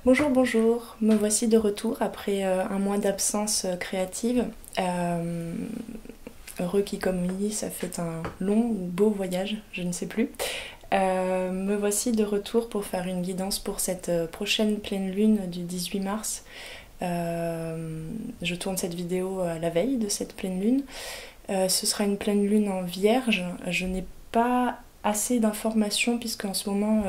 Bonjour, bonjour, me voici de retour après un mois d'absence créative. Heureux qui, comme dit, ça fait un long ou beau voyage, je ne sais plus. Me voici de retour pour faire une guidance pour cette prochaine pleine lune du 18 mars. Je tourne cette vidéo à la veille de cette pleine lune. Ce sera une pleine lune en vierge. Je n'ai pas assez d'informations puisqu'en ce moment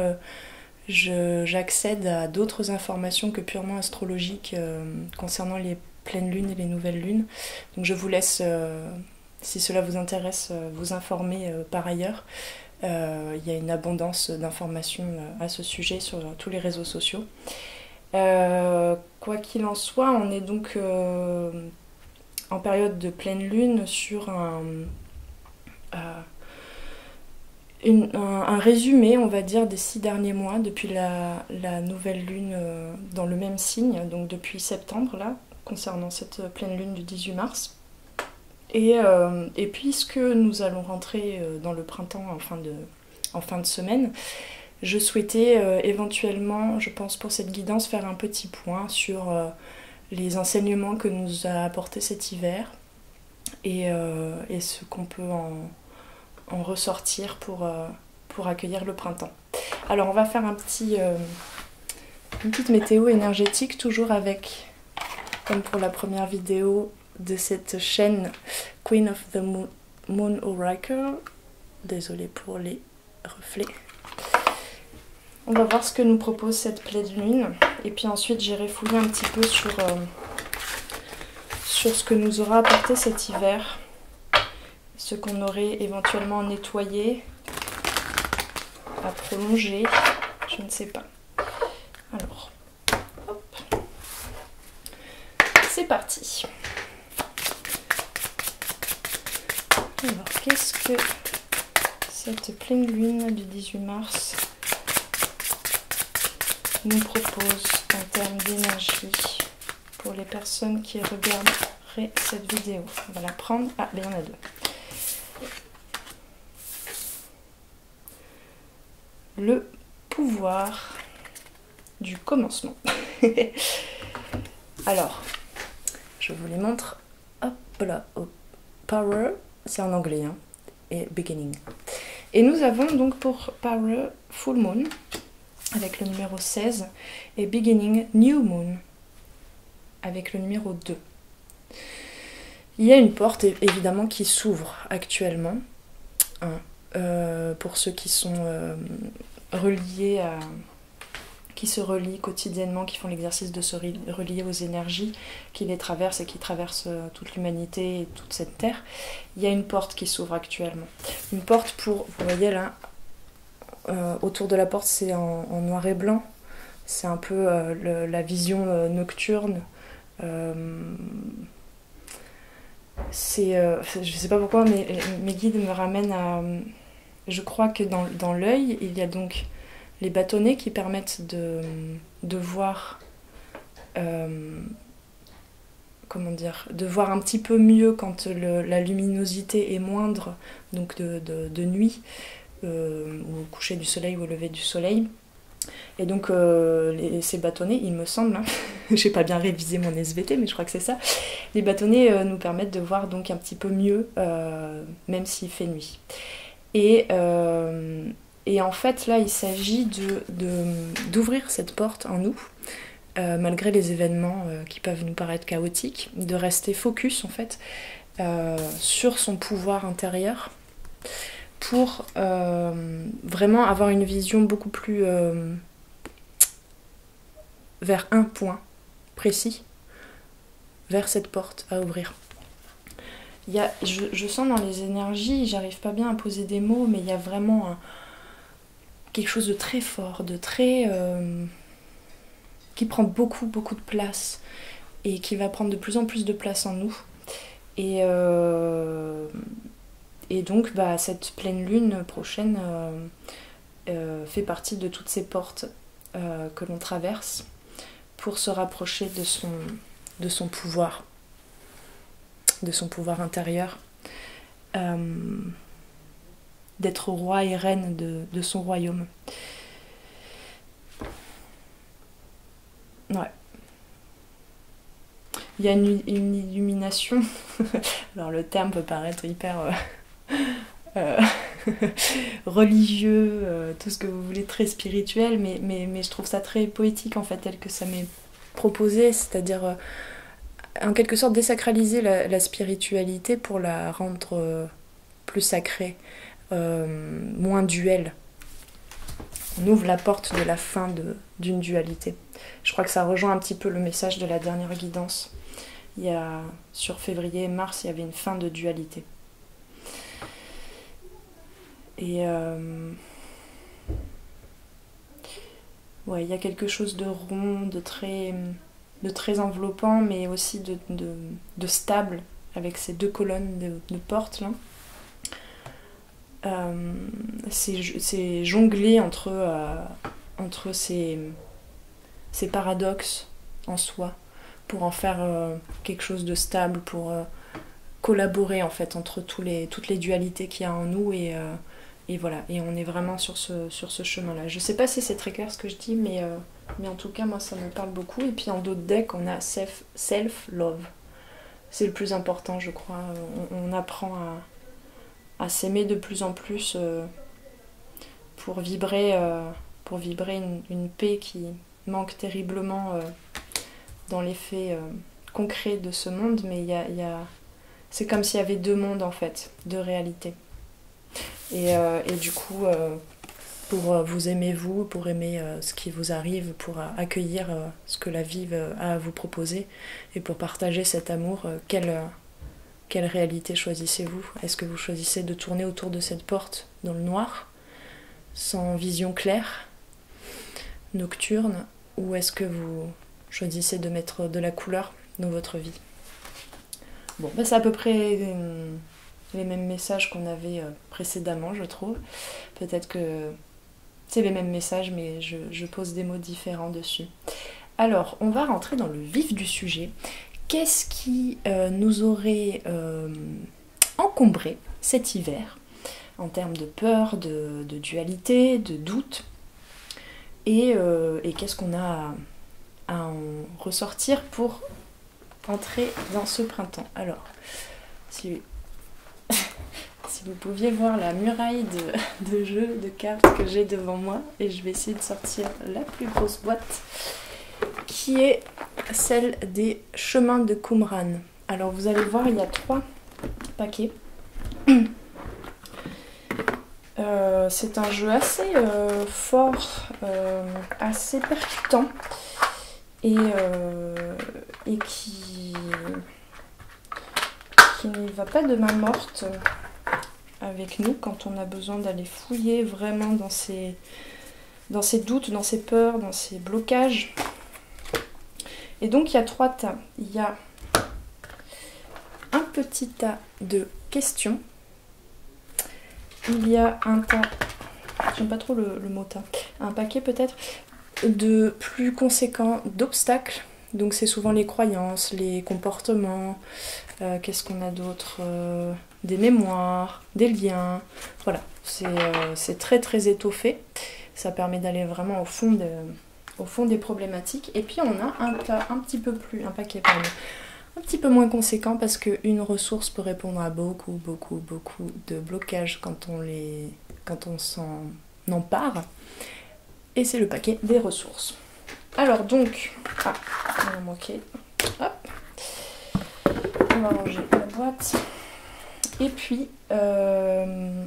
j'accède à d'autres informations que purement astrologiques concernant les pleines lunes et les nouvelles lunes. Donc je vous laisse, si cela vous intéresse, vous informer par ailleurs. Il y a une abondance d'informations à ce sujet sur tous les réseaux sociaux. Quoi qu'il en soit, on est donc en période de pleine lune sur un résumé, on va dire, des 6 derniers mois, depuis la nouvelle lune dans le même signe, donc depuis septembre, là, concernant cette pleine lune du 18 mars. Et puisque nous allons rentrer dans le printemps en fin de semaine, je souhaitais éventuellement, je pense pour cette guidance, faire un petit point sur les enseignements que nous a apporté cet hiver et ce qu'on peut en ressortir pour accueillir le printemps. Alors on va faire une petite météo énergétique, toujours avec, comme pour la première vidéo de cette chaîne, Queen of the Moon Oracle. Désolée pour les reflets. On va voir ce que nous propose cette pleine lune. Et puis ensuite j'irai fouiller un petit peu sur ce que nous aura apporté cet hiver. Ce qu'on aurait éventuellement nettoyé, à prolonger, je ne sais pas. Alors, hop. C'est parti. Alors, qu'est-ce que cette pleine lune du 18 mars nous propose en termes d'énergie pour les personnes qui regarderaient cette vidéo? On va la prendre. Ah, il y en a deux. Le pouvoir du commencement. Alors, je vous les montre. Hop là, hop. Power, c'est en anglais, hein, et beginning. Et nous avons donc pour Power Full Moon, avec le numéro 16, et Beginning New Moon, avec le numéro 2. Il y a une porte évidemment qui s'ouvre actuellement, hein, pour ceux qui sont reliés qui se relient quotidiennement, qui font l'exercice de se relier aux énergies qui les traversent et qui traversent toute l'humanité et toute cette terre. Il y a une porte qui s'ouvre actuellement. Une porte pour, vous voyez là, autour de la porte c'est en noir et blanc. C'est un peu la vision nocturne. Je sais pas pourquoi, mais mes guides me ramènent à... Je crois que dans l'œil, il y a donc les bâtonnets qui permettent de voir... comment dire, de voir un petit peu mieux quand la luminosité est moindre, donc de nuit, au coucher du soleil ou au lever du soleil. Et donc ces bâtonnets, il me semble, hein, j'ai pas bien révisé mon SVT, mais je crois que c'est ça, les bâtonnets nous permettent de voir donc un petit peu mieux, même s'il fait nuit. Et en fait là il s'agit d'ouvrir cette porte en nous, malgré les événements qui peuvent nous paraître chaotiques, de rester focus en fait sur son pouvoir intérieur pour vraiment avoir une vision beaucoup plus vers un point précis, vers cette porte à ouvrir. Je sens dans les énergies, j'arrive pas bien à poser des mots, mais il y a vraiment quelque chose de très fort, de très... qui prend beaucoup de place et qui va prendre de plus en plus de place en nous. Et donc cette pleine lune prochaine fait partie de toutes ces portes que l'on traverse pour se rapprocher de son pouvoir intérieur, d'être roi et reine de son royaume. Ouais. Il y a une illumination. Alors le terme peut paraître hyper euh, religieux, tout ce que vous voulez, très spirituel, mais je trouve ça très poétique en fait, tel que ça m'est proposé, c'est-à-dire en quelque sorte désacraliser la spiritualité pour la rendre plus sacrée, moins duel. On ouvre la porte de la fin d'une dualité. Je crois que ça rejoint un petit peu le message de la dernière guidance. Sur février et mars, il y avait une fin de dualité. Et ouais, il y a quelque chose de rond, de très enveloppant, mais aussi de stable, avec ces deux colonnes de portes là. C'est jongler entre ces paradoxes en soi pour en faire quelque chose de stable, pour collaborer en fait entre toutes les dualités qu'il y a en nous et voilà, et on est vraiment sur ce chemin-là. Je sais pas si c'est très clair ce que je dis, mais en tout cas, moi, ça me parle beaucoup. Et puis en d'autres decks, on a self-love. C'est le plus important, je crois. On apprend à s'aimer de plus en plus pour vibrer une paix qui manque terriblement dans les faits concrets de ce monde. Mais c'est comme s'il y avait deux mondes, en fait, deux réalités. Et du coup, pour vous aimer vous, pour aimer ce qui vous arrive, pour accueillir ce que la vie a à vous proposer, et pour partager cet amour, quelle réalité choisissez-vous? Est-ce que vous choisissez de tourner autour de cette porte dans le noir, sans vision claire, nocturne, ou est-ce que vous choisissez de mettre de la couleur dans votre vie? Bon, c'est à peu près les mêmes messages qu'on avait précédemment, je trouve. Peut-être que c'est les mêmes messages, mais je pose des mots différents dessus. Alors, on va rentrer dans le vif du sujet. Qu'est-ce qui nous aurait encombré cet hiver en termes de peur, de dualité, de doute, et qu'est-ce qu'on a à en ressortir pour entrer dans ce printemps? Alors, si vous pouviez voir la muraille de jeux, de cartes que j'ai devant moi, et je vais essayer de sortir la plus grosse boîte, qui est celle des chemins de Qumran. Alors vous allez voir, il y a 3 paquets. C'est un jeu assez fort, assez percutant, et qui ne va pas de main morte avec nous quand on a besoin d'aller fouiller vraiment dans ces doutes, dans ces peurs, dans ces blocages. Et donc il y a 3 tas. Il y a un petit tas de questions. Il y a un tas, j'aime pas trop le mot tas, un paquet peut-être, de plus conséquents d'obstacles. Donc c'est souvent les croyances, les comportements, qu'est-ce qu'on a d'autre, des mémoires, des liens. Voilà, c'est très très étoffé. Ça permet d'aller vraiment au fond des problématiques. Et puis on a un paquet un petit peu moins conséquent, parce qu'une ressource peut répondre à beaucoup de blocages quand on s'en empare. Et c'est le paquet des ressources. Alors donc, on a manqué. Hop. On va ranger la boîte. Et puis, on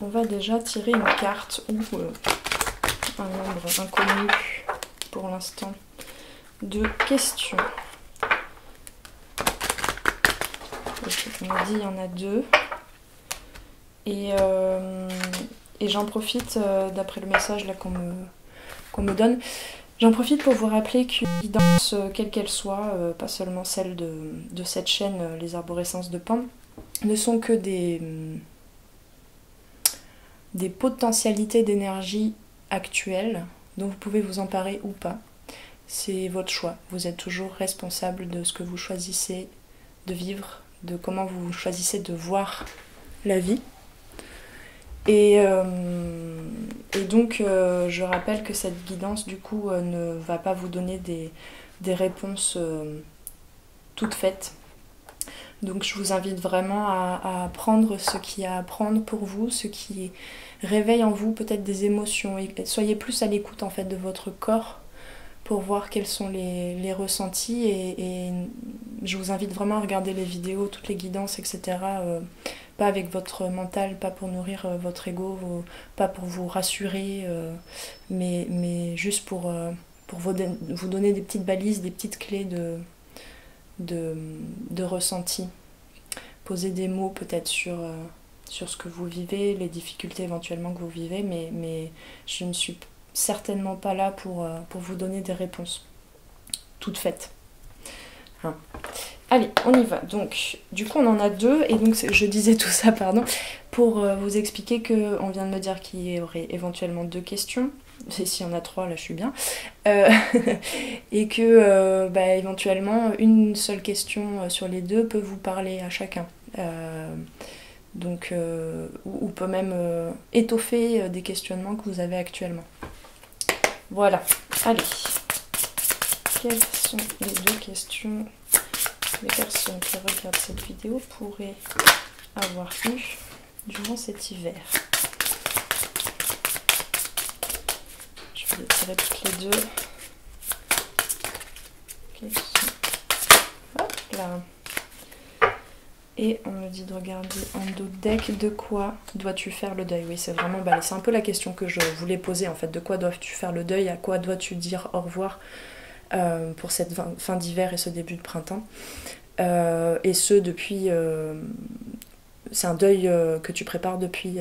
va déjà tirer une carte ou un nombre inconnu pour l'instant de questions. On a dit il y en a 2. Et j'en profite, d'après le message là qu'on me donne, j'en profite pour vous rappeler qu'une guidance, quelle qu'elle soit, pas seulement celle de cette chaîne, les arborescences de Pan, ne sont que des potentialités d'énergie actuelles dont vous pouvez vous emparer ou pas. C'est votre choix. Vous êtes toujours responsable de ce que vous choisissez de vivre, de comment vous choisissez de voir la vie. Et donc, je rappelle que cette guidance, du coup, ne va pas vous donner des réponses toutes faites. Donc, je vous invite vraiment à prendre ce qu'il y a à prendre pour vous, ce qui réveille en vous peut-être des émotions. Et soyez plus à l'écoute, en fait, de votre corps pour voir quels sont les ressentis. Et je vous invite vraiment à regarder les vidéos, toutes les guidances, etc. Pas avec votre mental, pas pour nourrir votre ego, pas pour vous rassurer, mais juste pour vous donner des petites balises, des petites clés de ressenti. Poser des mots peut-être sur ce que vous vivez, les difficultés éventuellement que vous vivez, mais je ne suis certainement pas là pour vous donner des réponses toutes faites. Hein. Allez, on y va. Donc, du coup, on en a deux. Et donc, je disais tout ça, pardon, pour vous expliquer qu'on vient de me dire qu'il y aurait éventuellement 2 questions. Et s'il y en a 3, là, je suis bien. Et que, éventuellement, une seule question sur les 2 peut vous parler à chacun. Donc, ou peut même étoffer des questionnements que vous avez actuellement. Voilà. Allez. Quelles sont les 2 questions que les personnes qui regardent cette vidéo pourraient avoir eu durant cet hiver? Je vais les tirer toutes les 2. Questions. Hop là. Et on me dit de regarder en dos de deck, de quoi dois-tu faire le deuil? Oui, c'est vraiment c'est un peu la question que je voulais poser en fait. De quoi dois-tu faire le deuil? À quoi dois-tu dire au revoir pour cette fin d'hiver et ce début de printemps? Et ce depuis... c'est un deuil que tu prépares depuis...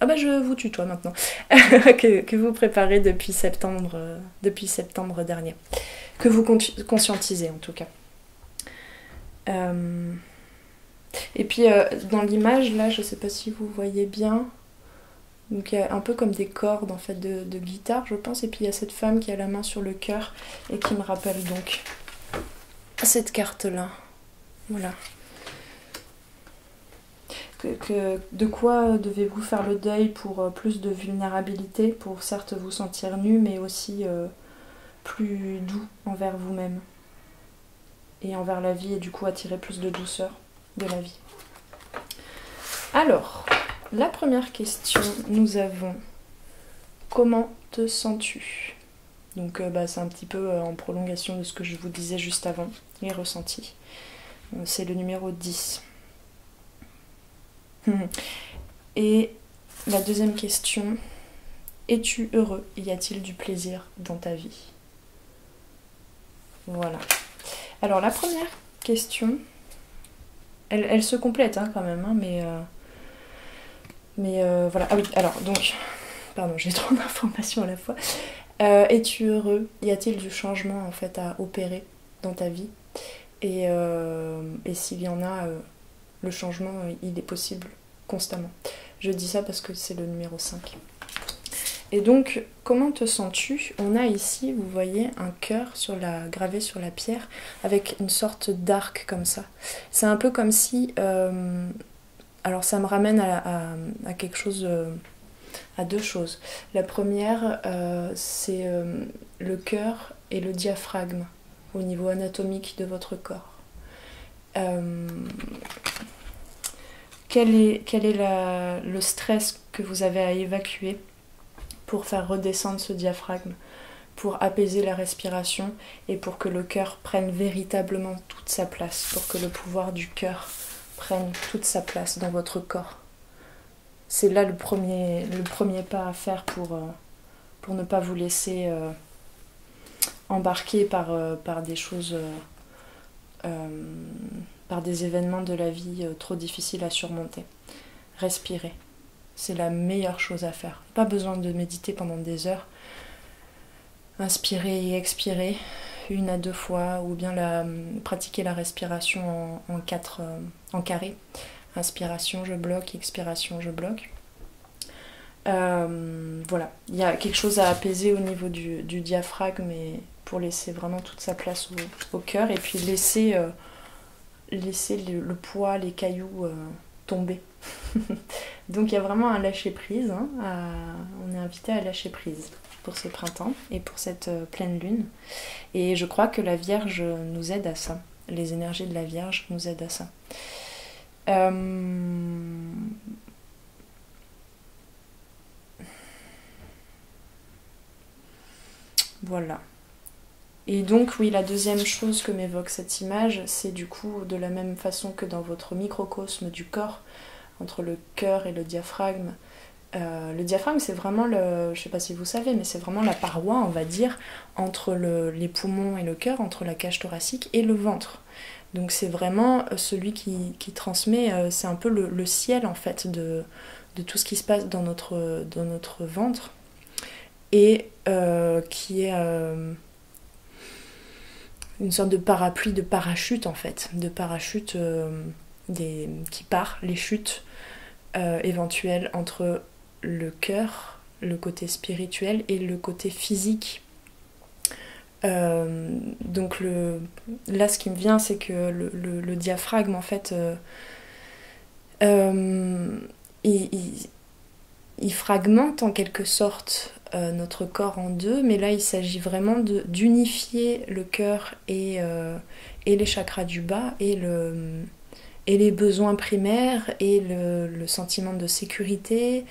je vous tutoie maintenant. que vous préparez depuis septembre dernier. Que vous conscientisez en tout cas. Et puis dans l'image là, je sais pas si vous voyez bien, donc il y a un peu comme des cordes en fait de guitare je pense, et puis il y a cette femme qui a la main sur le cœur et qui me rappelle donc cette carte là. Voilà. De quoi devez-vous faire le deuil pour plus de vulnérabilité, pour certes vous sentir nu, mais aussi plus doux envers vous-même et envers la vie, et du coup attirer plus de douceur de la vie. Alors, la première question, nous avons comment te sens-tu? Donc c'est un petit peu en prolongation de ce que je vous disais juste avant, les ressentis. C'est le numéro 10. Et la deuxième question, es-tu heureux? Y a-t-il du plaisir dans ta vie? Voilà. Alors la première question, elle se complète quand même, mais voilà. Ah oui, alors donc, pardon, j'ai trop d'informations à la fois. Es-tu heureux? Y a-t-il du changement en fait à opérer dans ta vie? Et s'il y en a, le changement, il est possible constamment. Je dis ça parce que c'est le numéro 5. Et donc, comment te sens-tu? On a ici, vous voyez, un cœur gravé sur la pierre avec une sorte d'arc comme ça. C'est un peu comme si... alors ça me ramène à quelque chose... à 2 choses. La première, c'est le cœur et le diaphragme au niveau anatomique de votre corps. Quel est le stress que vous avez à évacuer pour faire redescendre ce diaphragme, pour apaiser la respiration et pour que le cœur prenne véritablement toute sa place, pour que le pouvoir du cœur prenne toute sa place dans votre corps? C'est là le premier pas à faire pour ne pas vous laisser embarquer par des choses, par des événements de la vie trop difficiles à surmonter. Respirez. C'est la meilleure chose à faire. Pas besoin de méditer pendant des heures. Inspirez et expirez 1 à 2 fois, ou bien pratiquer la respiration en carré. Inspiration, je bloque, expiration, je bloque. Voilà, il y a quelque chose à apaiser au niveau du diaphragme, et pour laisser vraiment toute sa place au cœur, et puis laisser le poids, les cailloux tomber. Donc il y a vraiment un lâcher prise, hein, on est invité à lâcher prise pour ce printemps et pour cette pleine lune. Et je crois que la Vierge nous aide à ça. Les énergies de la Vierge nous aident à ça. Voilà. Et donc oui, la deuxième chose que m'évoque cette image, c'est du coup de la même façon que dans votre microcosme du corps, entre le cœur et le diaphragme. Le diaphragme, c'est vraiment je ne sais pas si vous savez, mais c'est vraiment la paroi, on va dire, entre les poumons et le cœur, entre la cage thoracique et le ventre. Donc c'est vraiment celui qui transmet, c'est un peu le ciel en fait de tout ce qui se passe dans notre ventre, et qui est une sorte de parapluie, de parachute en fait, de parachute qui part, les chutes éventuelles entre le cœur, le côté spirituel et le côté physique. Donc là ce qui me vient, c'est que le diaphragme en fait il fragmente en quelque sorte notre corps en deux, mais là il s'agit vraiment d'unifier le cœur et les chakras du bas et les besoins primaires et le sentiment de sécurité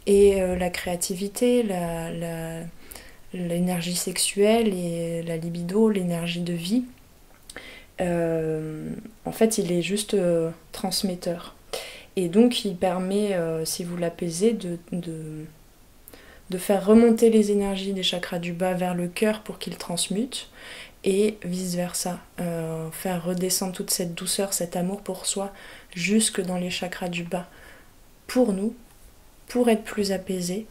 et la créativité, l'énergie sexuelle et la libido, l'énergie de vie. En fait il est juste transmetteur. Et donc il permet, si vous l'apaisez, de faire remonter les énergies des chakras du bas vers le cœur pour qu'ils transmutent, et vice versa. Faire redescendre toute cette douceur, cet amour pour soi, jusque dans les chakras du bas, pour nous, pour être plus apaisés.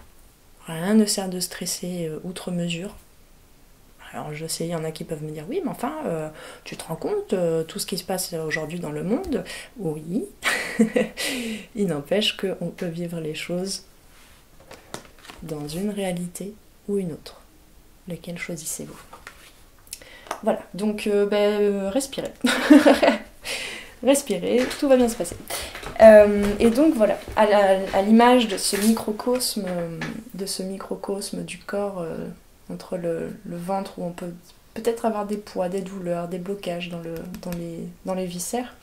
Rien ne sert de stresser outre mesure. Alors je sais, il y en a qui peuvent me dire, oui, mais enfin, tu te rends compte, tout ce qui se passe aujourd'hui dans le monde? Oui. Il n'empêche qu'on peut vivre les choses dans une réalité ou une autre. Laquelle choisissez-vous? Voilà, donc respirez. Respirez, tout va bien se passer. Et donc voilà, à l'image de ce microcosme du corps, entre le ventre où on peut peut-être avoir des poids, des douleurs, des blocages dans les viscères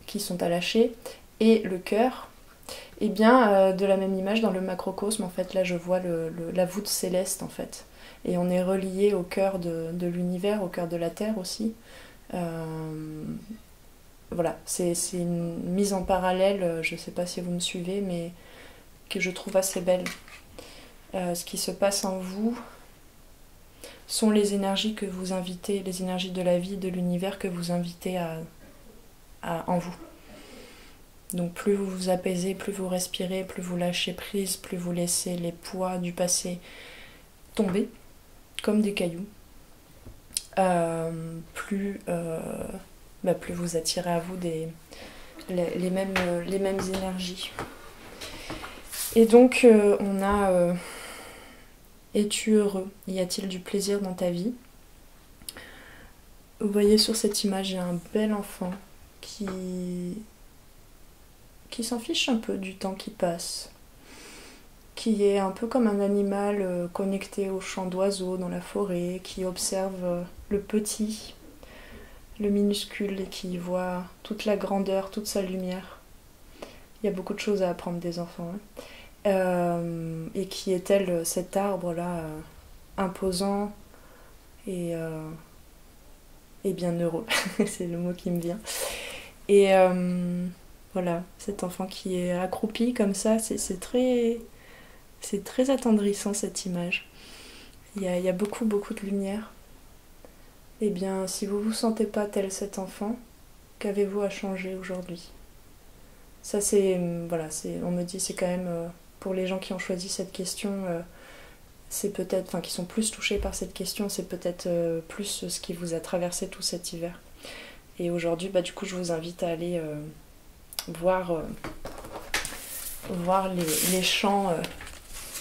qui sont à lâcher, et le cœur, et bien de la même image dans le macrocosme, en fait, là je vois la voûte céleste en fait, et on est relié au cœur de l'univers, au cœur de la Terre aussi. Voilà, c'est une mise en parallèle, je ne sais pas si vous me suivez, mais que je trouve assez belle. Ce qui se passe en vous sont les énergies que vous invitez, les énergies de la vie, de l'univers que vous invitez en vous. Donc plus vous vous apaisez, plus vous respirez, plus vous lâchez prise, plus vous laissez les poids du passé tomber comme des cailloux, plus vous attirez à vous les mêmes énergies. Et donc on a es-tu heureux? Y a-t-il du plaisir dans ta vie? Vous voyez sur cette image, il y a un bel enfant qui s'en fiche un peu du temps qui passe, qui est un peu comme un animal connecté au chant d'oiseaux dans la forêt, qui observe le petit, le minuscule, et qui voit toute la grandeur, toute sa lumière. Il y a beaucoup de choses à apprendre des enfants, hein. Et qui est tel cet arbre-là, imposant et bien heureux. C'est le mot qui me vient. Et voilà, cet enfant qui est accroupi comme ça, c'est très attendrissant cette image. Il y a beaucoup de lumière. Eh bien, si vous vous sentez pas tel cet enfant, qu'avez-vous à changer aujourd'hui? Ça c'est, voilà, on me dit, c'est quand même, pour les gens qui ont choisi cette question, c'est peut-être, enfin qui sont plus touchés par cette question, c'est peut-être plus ce qui vous a traversé tout cet hiver. Et aujourd'hui, du coup, je vous invite à aller voir les champs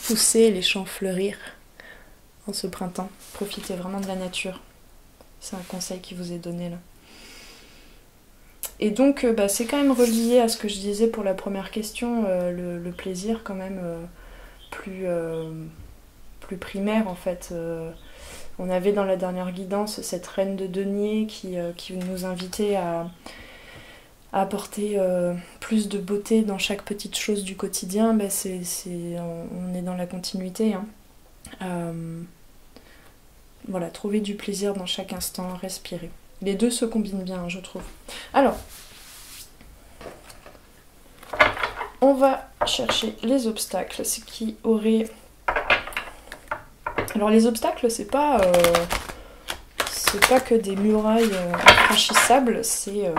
pousser, les champs fleurir en ce printemps. Profitez vraiment de la nature. C'est un conseil qui vous est donné là. Et donc bah, c'est quand même relié à ce que je disais pour la première question, le plaisir quand même plus, plus primaire en fait. On avait dans la dernière guidance cette reine de denier qui nous invitait à apporter plus de beauté dans chaque petite chose du quotidien. Bah, on est dans la continuité. Hein. Voilà, trouver du plaisir dans chaque instant, respirer. Les deux se combinent bien, je trouve. Alors, on va chercher les obstacles, ce qui aurait... Alors les obstacles, c'est pas que des murailles infranchissables, c'est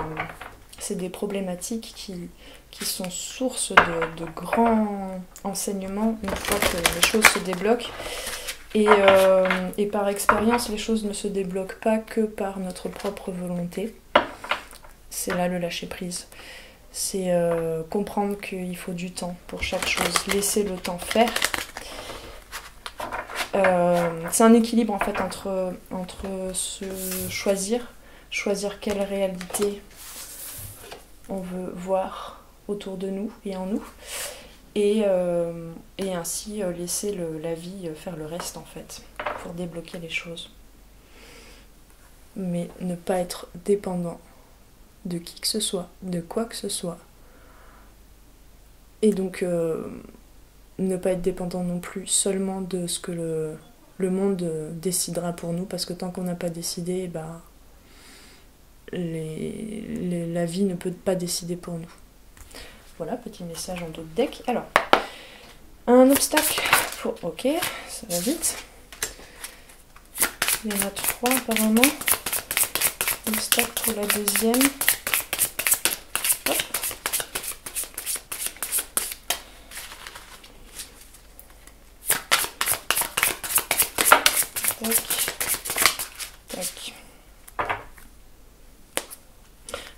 des problématiques qui sont source de grands enseignements une fois que les choses se débloquent. Et par expérience, les choses ne se débloquent pas que par notre propre volonté. C'est là le lâcher-prise. C'est comprendre qu'il faut du temps pour chaque chose, laisser le temps faire. C'est un équilibre en fait entre choisir quelle réalité on veut voir autour de nous et en nous, et ainsi laisser la vie faire le reste en fait, pour débloquer les choses. Mais ne pas être dépendant de qui que ce soit, de quoi que ce soit. Et donc ne pas être dépendant non plus seulement de ce que le monde décidera pour nous, parce que tant qu'on n'a pas décidé, bah, la vie ne peut pas décider pour nous. Voilà, petit message en dos de deck. Alors, un obstacle pour... Ok, ça va vite. Il y en a 3 apparemment. Obstacle pour la deuxième. Hop. Tac. Tac.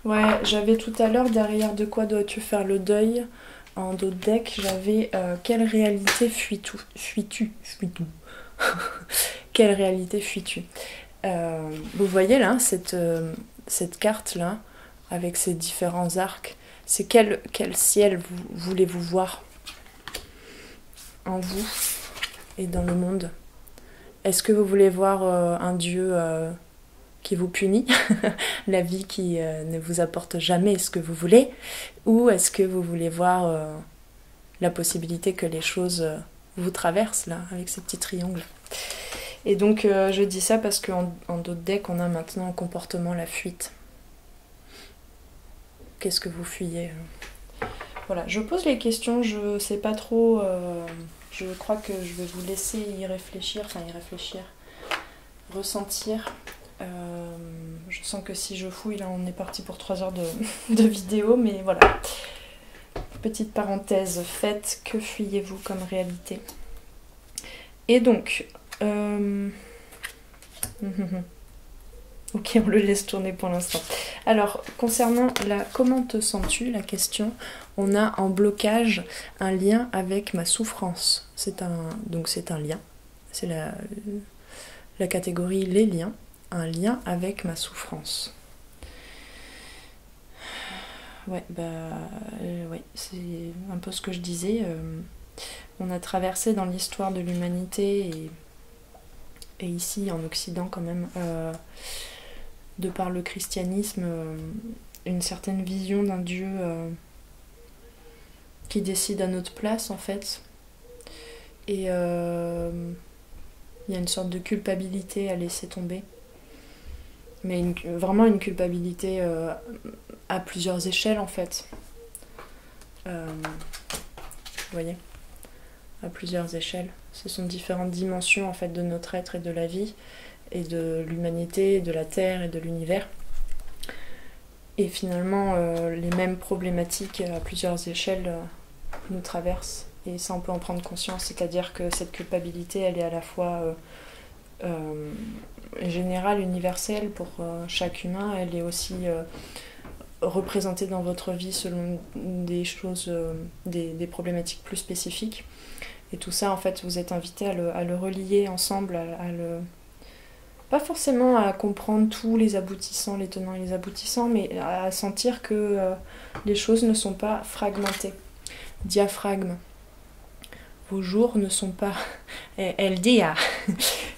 Ouais, j'avais tout à l'heure derrière de quoi dois-tu faire le deuil. En dos de deck, j'avais quelle réalité fuis-tu. Quelle réalité fuis-tu. Vous voyez là, cette carte-là, avec ces différents arcs, c'est quel ciel voulez-vous voir en vous et dans le monde? Est-ce que vous voulez voir un Dieu qui vous punit, la vie qui ne vous apporte jamais ce que vous voulez, ou est-ce que vous voulez voir la possibilité que les choses vous traversent là, avec ces petits triangles? Et donc je dis ça parce qu'en dos de deck, on a maintenant en comportement la fuite. Qu'est-ce que vous fuyez? Voilà, je pose les questions, je sais pas trop, je crois que je vais vous laisser y réfléchir, ressentir. Je sens que si je fouille, là on est parti pour 3 heures de vidéo, mais voilà. Petite parenthèse faite, que fuyez-vous comme réalité? Et donc... Ok, on le laisse tourner pour l'instant. Alors, concernant comment te sens-tu, la question, on a en blocage un lien avec ma souffrance. Donc c'est un lien. C'est la catégorie les liens. Un lien avec ma souffrance. Ouais, ouais, c'est un peu ce que je disais. On a traversé dans l'histoire de l'humanité et ici en Occident quand même, de par le christianisme, une certaine vision d'un Dieu qui décide à notre place en fait. Et il y a une sorte de culpabilité à laisser tomber. Mais vraiment une culpabilité à plusieurs échelles en fait. Vous voyez ? À plusieurs échelles. Ce sont différentes dimensions en fait de notre être et de la vie, et de l'humanité, de la Terre et de l'univers. Et finalement, les mêmes problématiques à plusieurs échelles nous traversent. Et ça, on peut en prendre conscience, c'est-à-dire que cette culpabilité, elle est à la fois générale, universelle pour chaque humain, elle est aussi représentée dans votre vie selon des choses, des problématiques plus spécifiques. Et tout ça, en fait, vous êtes invité à le relier ensemble, pas forcément à comprendre tous les aboutissants, les tenants et les aboutissants, mais à sentir que les choses ne sont pas fragmentées. Diaphragme. Vos jours ne sont pas... LDA.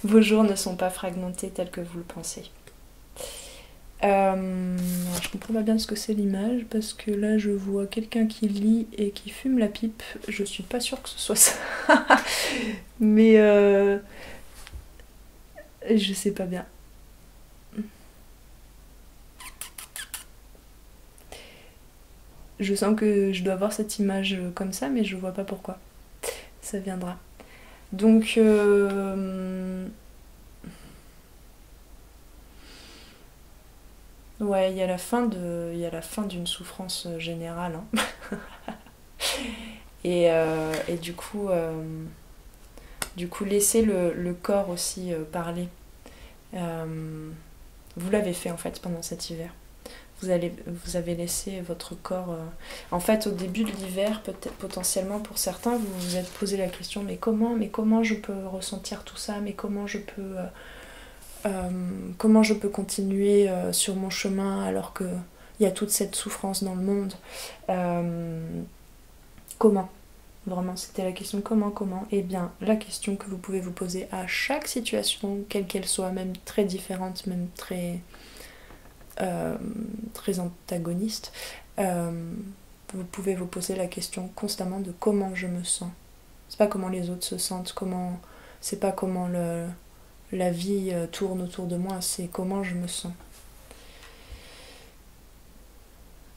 Vos jours ne sont pas fragmentés tels que vous le pensez. Je comprends pas bien ce que c'est l'image, parce que là je vois quelqu'un qui lit et qui fume la pipe. Je suis pas sûre que ce soit ça. Mais je sais pas bien. Je sens que je dois avoir cette image comme ça, mais je vois pas pourquoi. Ça viendra. Donc ouais, il y a la fin d'une souffrance générale, hein. Et du coup, laissez le corps aussi parler. Vous l'avez fait en fait pendant cet hiver. Vous avez laissé votre corps... En fait, au début de l'hiver, peut-être potentiellement pour certains, vous vous êtes posé la question, mais comment je peux ressentir tout ça, mais comment je peux continuer sur mon chemin alors qu'il y a toute cette souffrance dans le monde. Comment? Vraiment, c'était la question comment? Eh bien, la question que vous pouvez vous poser à chaque situation, quelle qu'elle soit, même très différente, même très antagoniste, vous pouvez vous poser la question constamment de comment je me sens. C'est pas comment les autres se sentent, c'est pas comment la vie tourne autour de moi, c'est comment je me sens.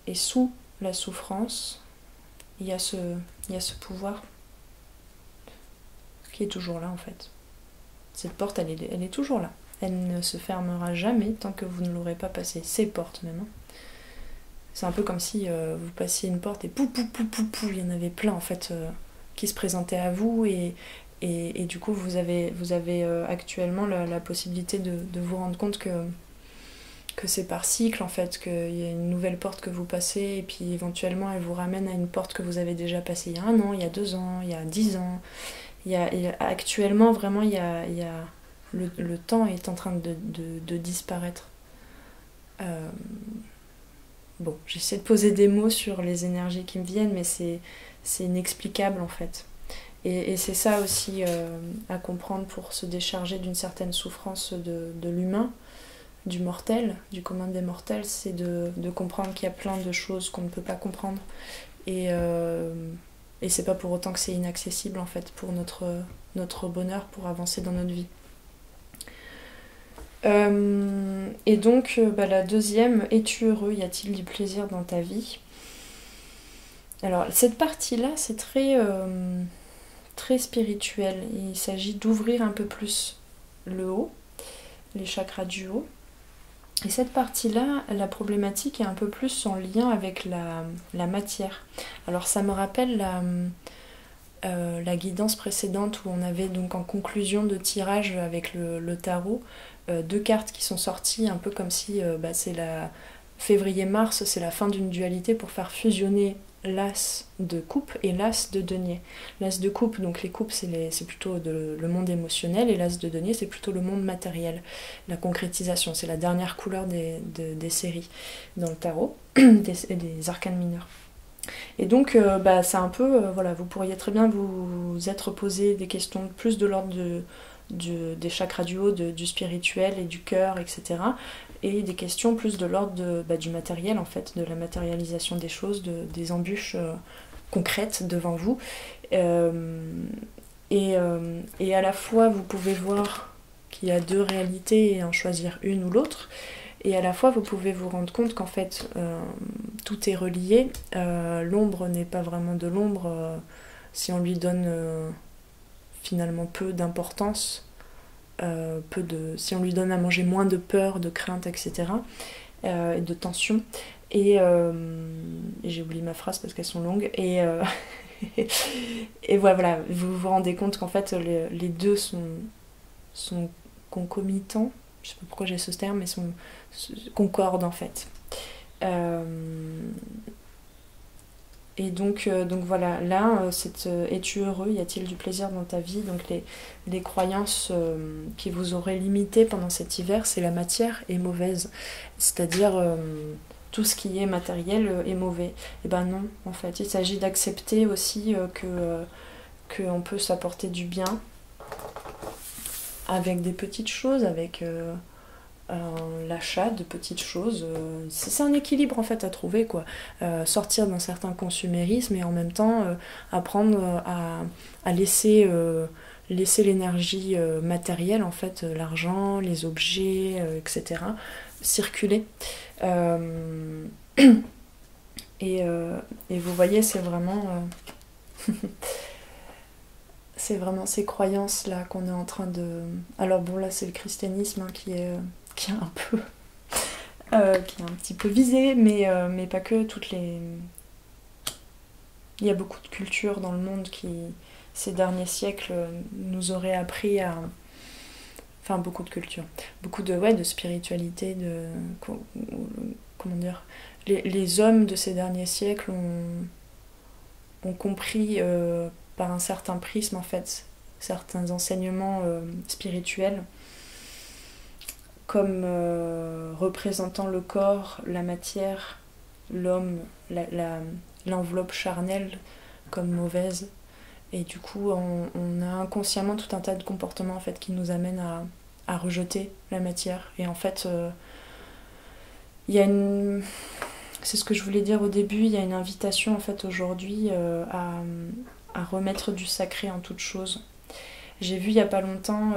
Et sous la souffrance, il y a ce pouvoir qui est toujours là en fait. Cette porte, elle est toujours là. Elle ne se fermera jamais tant que vous ne l'aurez pas passée. Ces portes même. C'est un peu comme si vous passiez une porte et pou, il y en avait plein en fait qui se présentaient à vous et du coup vous avez actuellement la possibilité de vous rendre compte que c'est par cycle en fait, qu'il y a une nouvelle porte que vous passez et puis éventuellement elle vous ramène à une porte que vous avez déjà passée il y a 1 an, il y a 2 ans, il y a 10 ans. Actuellement vraiment il y a le temps est en train de disparaître. Bon, j'essaie de poser des mots sur les énergies qui me viennent, mais c'est inexplicable en fait. Et c'est ça aussi à comprendre pour se décharger d'une certaine souffrance de l'humain, du mortel, du commun des mortels, c'est de comprendre qu'il y a plein de choses qu'on ne peut pas comprendre. Et c'est pas pour autant que c'est inaccessible en fait pour notre bonheur, pour avancer dans notre vie. Et donc la deuxième, es-tu heureux? Y a-t-il du plaisir dans ta vie? Alors cette partie-là, c'est très spirituel. Il s'agit d'ouvrir un peu plus le haut, les chakras du haut. Et cette partie-là, la problématique est un peu plus en lien avec la matière. Alors ça me rappelle la guidance précédente où on avait donc en conclusion de tirage avec le tarot 2 cartes qui sont sorties un peu comme si c'est février-mars, c'est la fin d'une dualité pour faire fusionner l'as de coupe et l'as de denier. L'as de coupe, donc les coupes c'est plutôt le monde émotionnel et l'as de denier c'est plutôt le monde matériel, la concrétisation, c'est la dernière couleur des séries dans le tarot, des arcanes mineurs. Et donc c'est un peu, voilà, vous pourriez très bien vous être posé des questions plus de l'ordre des chakras du haut, du spirituel et du cœur, etc. Et des questions plus de l'ordre du matériel, en fait, de la matérialisation des choses, des embûches concrètes devant vous. Et à la fois, vous pouvez voir qu'il y a 2 réalités et en choisir une ou l'autre. Et à la fois, vous pouvez vous rendre compte qu'en fait, tout est relié. L'ombre n'est pas vraiment de l'ombre si on lui donne finalement peu d'importance, si on lui donne à manger moins de peur, de crainte, etc. Et de tension. Et j'ai oublié ma phrase parce qu'elles sont longues. Et voilà, vous vous rendez compte qu'en fait, les deux sont concomitants. Je sais pas pourquoi j'ai ce terme, mais concordent en fait. Donc voilà, là, es-tu heureux? Y a-t-il du plaisir dans ta vie? Donc les croyances qui vous auraient limité pendant cet hiver, c'est la matière est mauvaise. C'est-à-dire tout ce qui est matériel est mauvais. Et ben non, en fait, il s'agit d'accepter aussi qu'on peut s'apporter du bien avec des petites choses, avec l'achat de petites choses. C'est un équilibre en fait à trouver, quoi. Sortir d'un certain consumérisme et en même temps apprendre à laisser l'énergie matérielle, en fait, l'argent, les objets, etc., circuler. Et vous voyez, c'est vraiment c'est vraiment ces croyances là qu'on est en train de... Alors bon, là c'est le christianisme hein, qui est un peu qui est un petit peu visé, mais pas que. Il y a beaucoup de cultures dans le monde qui ces derniers siècles nous auraient appris à... Enfin, beaucoup de cultures, beaucoup de spiritualité, comment dire, les hommes de ces derniers siècles ont compris par un certain prisme, en fait, certains enseignements spirituels comme représentant le corps, la matière, l'homme, l'enveloppe charnelle comme mauvaise. Et du coup, on a inconsciemment tout un tas de comportements en fait, qui nous amènent à rejeter la matière. Et en fait, il y a une... C'est ce que je voulais dire au début, il y a une invitation en fait aujourd'hui à remettre du sacré en toute chose. J'ai vu il n'y a pas longtemps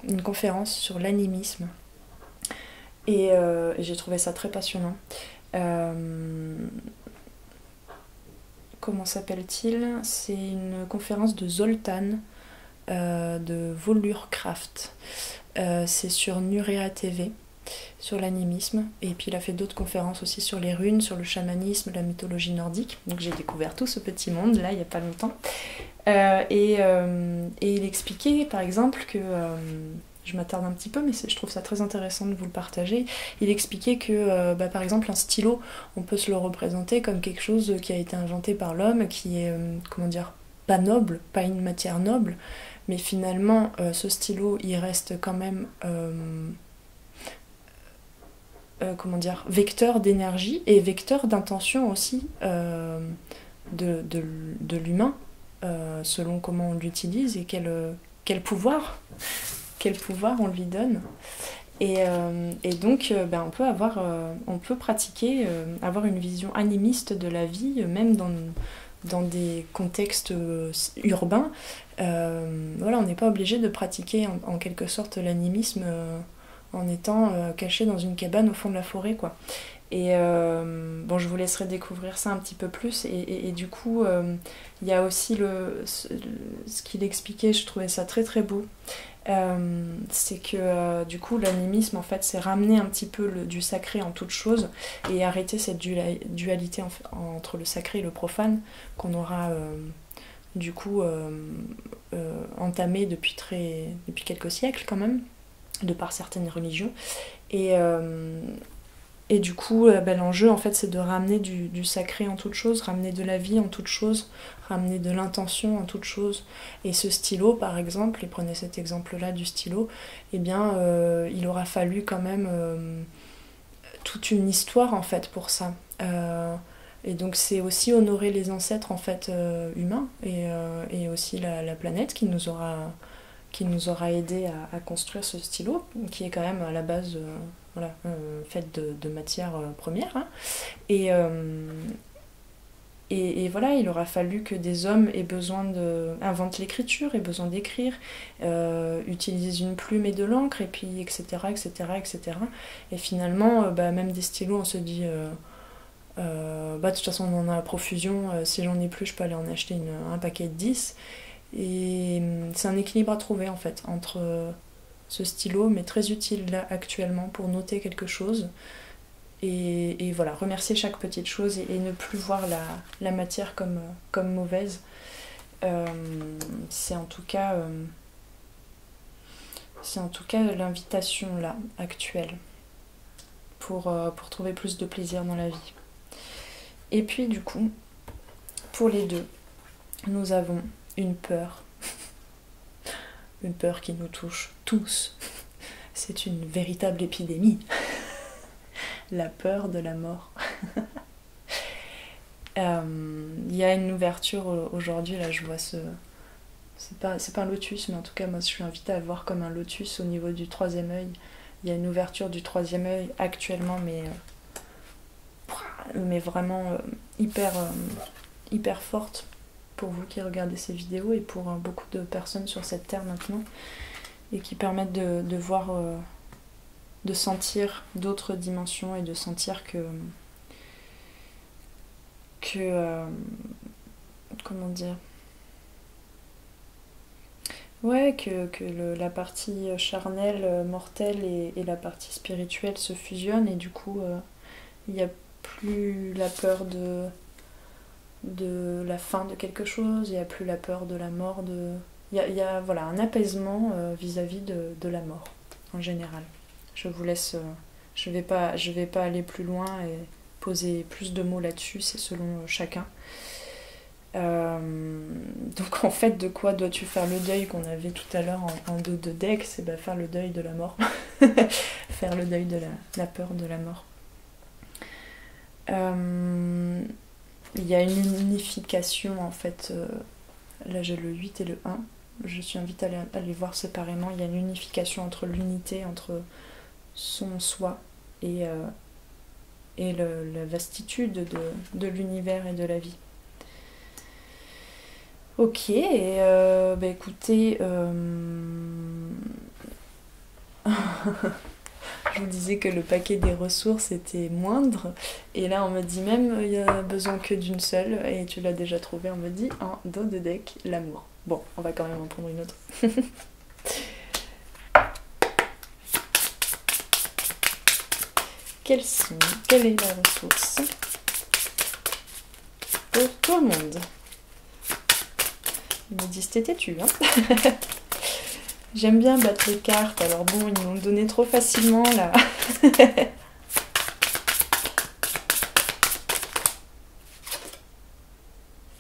une conférence sur l'animisme et j'ai trouvé ça très passionnant. Comment s'appelle-t-il? C'est une conférence de Zoltan de Volurkraft. C'est sur Nurea TV, sur l'animisme, et puis il a fait d'autres conférences aussi sur les runes, sur le chamanisme, la mythologie nordique. Donc j'ai découvert tout ce petit monde là il n'y a pas longtemps. Et il expliquait par exemple que, je m'attarde un petit peu mais je trouve ça très intéressant de vous le partager, il expliquait que par exemple un stylo, on peut se le représenter comme quelque chose qui a été inventé par l'homme, qui est, comment dire, pas noble, pas une matière noble, mais finalement ce stylo il reste quand même comment dire, vecteur d'énergie et vecteur d'intention aussi de l'humain, selon comment on l'utilise et quel pouvoir on lui donne. Et donc on peut pratiquer, avoir une vision animiste de la vie, même dans des contextes urbains. Voilà, on n'est pas obligé de pratiquer en quelque sorte l'animisme en étant caché dans une cabane au fond de la forêt, quoi. Et bon, je vous laisserai découvrir ça un petit peu plus. Et du coup, il y a aussi ce qu'il expliquait, je trouvais ça très très beau. C'est que du coup, l'animisme, en fait, c'est ramener un petit peu du sacré en toute chose et arrêter cette dualité entre le sacré et le profane qu'on aura du coup entamé depuis quelques siècles quand même, de par certaines religions. Et du coup, l'enjeu, en fait, c'est de ramener du sacré en toute chose, ramener de la vie en toute chose, ramener de l'intention en toute chose. Et ce stylo, par exemple, et prenez cet exemple-là du stylo, eh bien, il aura fallu quand même toute une histoire, en fait, pour ça. Et donc, c'est aussi honorer les ancêtres, en fait, humains, et aussi la planète qui nous aura aidé à construire ce stylo, qui est quand même à la base faite de matières premières. Hein. Et voilà, il aura fallu que des hommes inventent l'écriture, aient besoin d'écrire, utilisent une plume et de l'encre, et puis etc., etc., etc. Et finalement, même des stylos, on se dit... de toute façon, on en a à profusion, si j'en ai plus, je peux aller en acheter un paquet de 10. Et c'est un équilibre à trouver en fait entre ce stylo, mais très utile là actuellement pour noter quelque chose, et voilà, remercier chaque petite chose et ne plus voir la matière comme mauvaise. C'est en tout cas l'invitation là actuelle pour trouver plus de plaisir dans la vie. Et puis du coup, pour les deux, nous avons une peur. Une peur qui nous touche tous. C'est une véritable épidémie. La peur de la mort. Il y a une ouverture aujourd'hui, là je vois ce... C'est pas un lotus, mais en tout cas moi je suis invitée à le voir comme un lotus au niveau du troisième œil. Il y a une ouverture du troisième œil actuellement, mais vraiment hyper forte pour vous qui regardez ces vidéos et pour beaucoup de personnes sur cette terre maintenant, et qui permettent de voir, de sentir d'autres dimensions et de sentir que comment dire, ouais, que la partie charnelle, mortelle et la partie spirituelle se fusionnent, et du coup il n'y a plus la peur de la fin de quelque chose, il n'y a plus la peur de la mort, il y a voilà, un apaisement vis-à-vis de la mort en général. Je vous laisse, je vais pas aller plus loin et poser plus de mots là-dessus, c'est selon chacun. Donc en fait, de quoi dois-tu faire le deuil qu'on avait tout à l'heure en dos de deck? C'est faire le deuil de la mort. Faire le deuil de la peur de la mort. Il y a une unification en fait. Là j'ai le 8 et le 1. Je suis invitée à les voir séparément. Il y a une unification entre l'unité, entre son soi et la vastitude de l'univers et de la vie. Ok, et écoutez, je vous disais que le paquet des ressources était moindre, et là on me dit même il y a besoin que d'une seule, et tu l'as déjà trouvé, on me dit en dos de deck, l'amour. Bon, on va quand même en prendre une autre. Quelle est la ressource pour tout le monde? Ils me disent t'es têtu, hein. J'aime bien battre les cartes, alors bon, ils m'ont donné trop facilement là.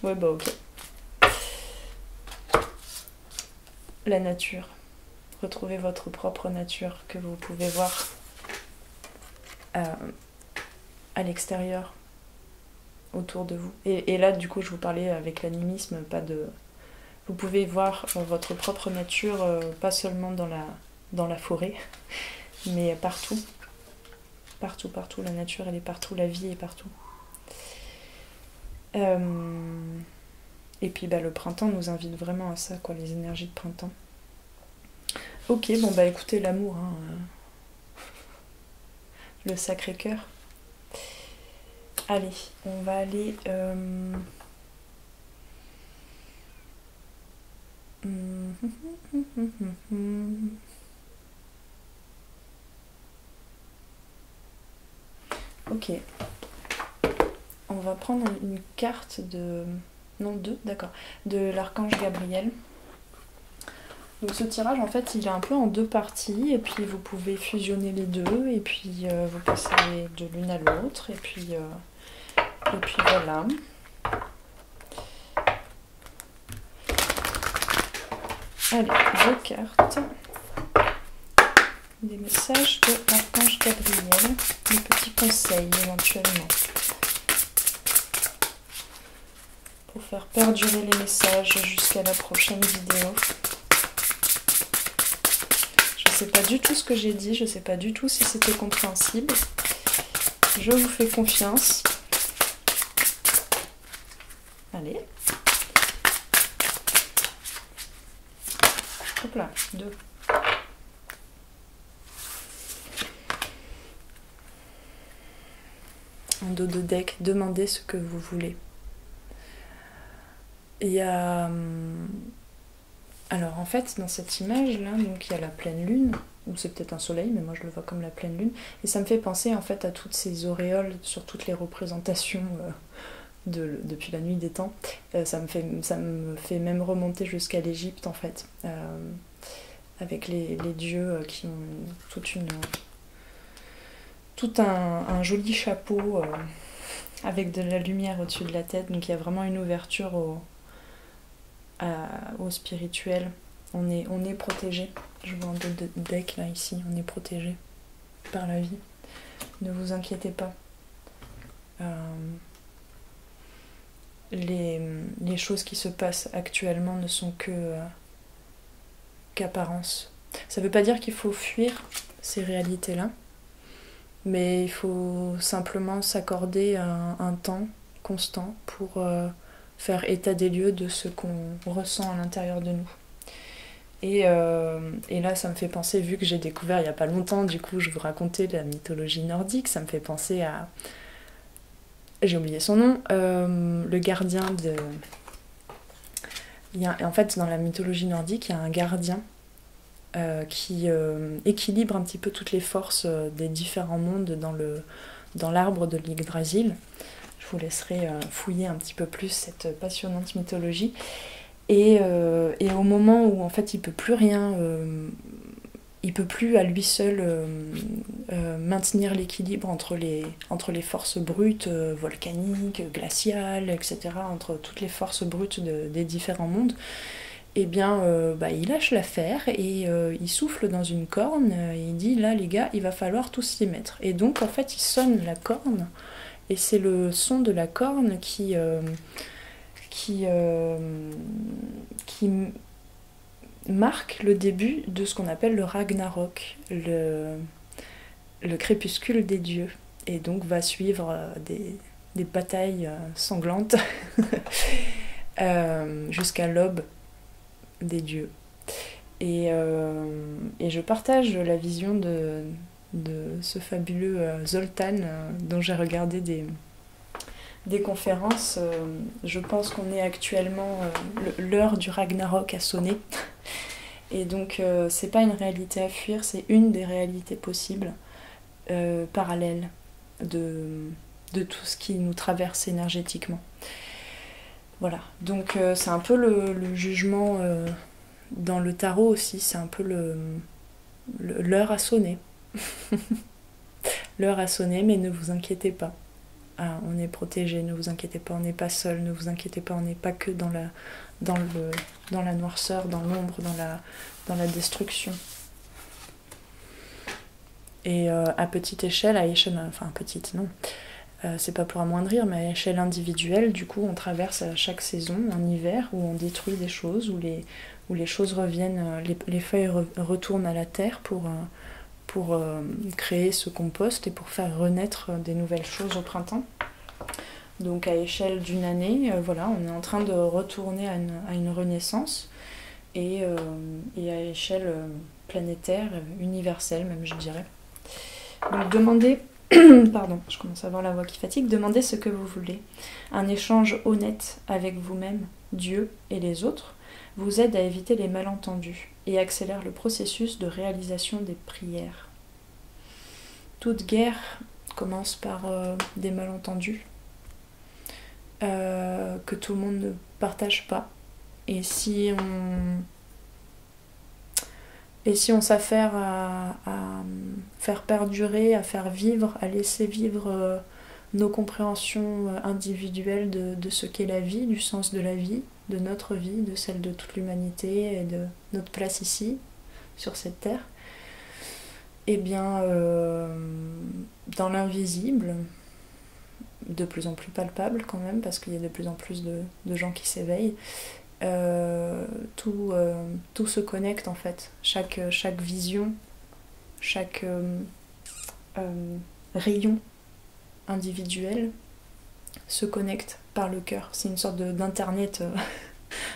Ouais, bah ok. La nature. Retrouvez votre propre nature que vous pouvez voir à l'extérieur, autour de vous. Et là, du coup, je vous parlais avec l'animisme, pas de... Vous pouvez voir votre propre nature, pas seulement dans la forêt, mais partout. Partout, la nature, elle est partout, la vie est partout. Et puis le printemps nous invite vraiment à ça, quoi, les énergies de printemps. Ok, bon écoutez, l'amour, hein, le Sacré-Cœur. Allez, on va aller... Ok. On va prendre une carte de... Non, deux, d'accord. De l'archange Gabriel. Donc ce tirage, en fait, il est un peu en deux parties, et puis vous pouvez fusionner les deux, et puis vous passez de l'une à l'autre, et puis voilà. Allez, deux cartes. Des messages de l'archange Gabriel, des petits conseils éventuellement. Pour faire perdurer les messages jusqu'à la prochaine vidéo. Je sais pas du tout ce que j'ai dit, je sais pas du tout si c'était compréhensible. Je vous fais confiance. Allez. Hop là, deux. En dos de deck, demandez ce que vous voulez. Il y a... Alors en fait, dans cette image-là, donc il y a la pleine lune, ou c'est peut-être un soleil, mais moi je le vois comme la pleine lune, et ça me fait penser en fait à toutes ces auréoles sur toutes les représentations depuis la nuit des temps. Ça me fait même remonter jusqu'à l'Égypte en fait, avec les dieux qui ont tout un joli chapeau avec de la lumière au-dessus de la tête, donc il y a vraiment une ouverture au spirituel. On est protégé. Je vois un deck là, ici, on est protégé par la vie. Ne vous inquiétez pas. Les choses qui se passent actuellement ne sont qu'apparence. Ça ne veut pas dire qu'il faut fuir ces réalités-là, mais il faut simplement s'accorder un temps constant pour faire état des lieux de ce qu'on ressent à l'intérieur de nous. Et là, ça me fait penser, vu que j'ai découvert il n'y a pas longtemps, du coup, je vous racontais la mythologie nordique, ça me fait penser à... J'ai oublié son nom, le gardien de... En fait, dans la mythologie nordique, il y a un gardien qui équilibre un petit peu toutes les forces des différents mondes dans l'arbre de l'Yggdrasil. Je vous laisserai fouiller un petit peu plus cette passionnante mythologie. Et au moment où en fait il peut plus rien, il peut plus à lui seul maintenir l'équilibre entre les forces brutes, volcaniques, glaciales, etc., entre toutes les forces brutes des différents mondes, et bien il lâche l'affaire et il souffle dans une corne et il dit là les gars il va falloir tous s'y mettre. Et donc en fait il sonne la corne et c'est le son de la corne qui marque le début de ce qu'on appelle le Ragnarok, le crépuscule des dieux. Et donc va suivre des batailles sanglantes jusqu'à l'aube des dieux. Et je partage la vision de ce fabuleux Zoltan dont j'ai regardé des conférences. Je pense qu'on est actuellement... l'heure du Ragnarok a sonné. Et donc c'est pas une réalité à fuir, c'est une des réalités possibles, parallèles de tout ce qui nous traverse énergétiquement. Voilà, donc c'est un peu le jugement dans le tarot aussi, c'est un peu l'heure a sonné. L'heure a sonné, mais ne vous inquiétez pas. Ah, on est protégé, ne vous inquiétez pas, on n'est pas seul, ne vous inquiétez pas, on n'est pas que dans la noirceur, dans l'ombre, dans la destruction. Et à petite échelle, enfin petite non, c'est pas pour amoindrir, mais à échelle individuelle, du coup on traverse à chaque saison un hiver où on détruit des choses, où les choses reviennent, les feuilles retournent à la terre pour créer ce compost et pour faire renaître des nouvelles choses au printemps. Donc à échelle d'une année, voilà, on est en train de retourner à une renaissance et à échelle planétaire, universelle même je dirais. Donc demandez, pardon, je commence à avoir la voix qui fatigue, demandez ce que vous voulez. Un échange honnête avec vous-même, Dieu et les autres vous aide à éviter les malentendus et accélère le processus de réalisation des prières. Toute guerre commence par des malentendus que tout le monde ne partage pas. Et si on s'affaire à faire perdurer, à faire vivre, à laisser vivre nos compréhensions individuelles de ce qu'est la vie, du sens de la vie, de notre vie, de celle de toute l'humanité et de notre place ici, sur cette terre, et bien dans l'invisible, de plus en plus palpable quand même, parce qu'il y a de plus en plus de gens qui s'éveillent, tout se connecte en fait. Chaque vision, chaque rayon individuel se connecte par le cœur. C'est une sorte d'internet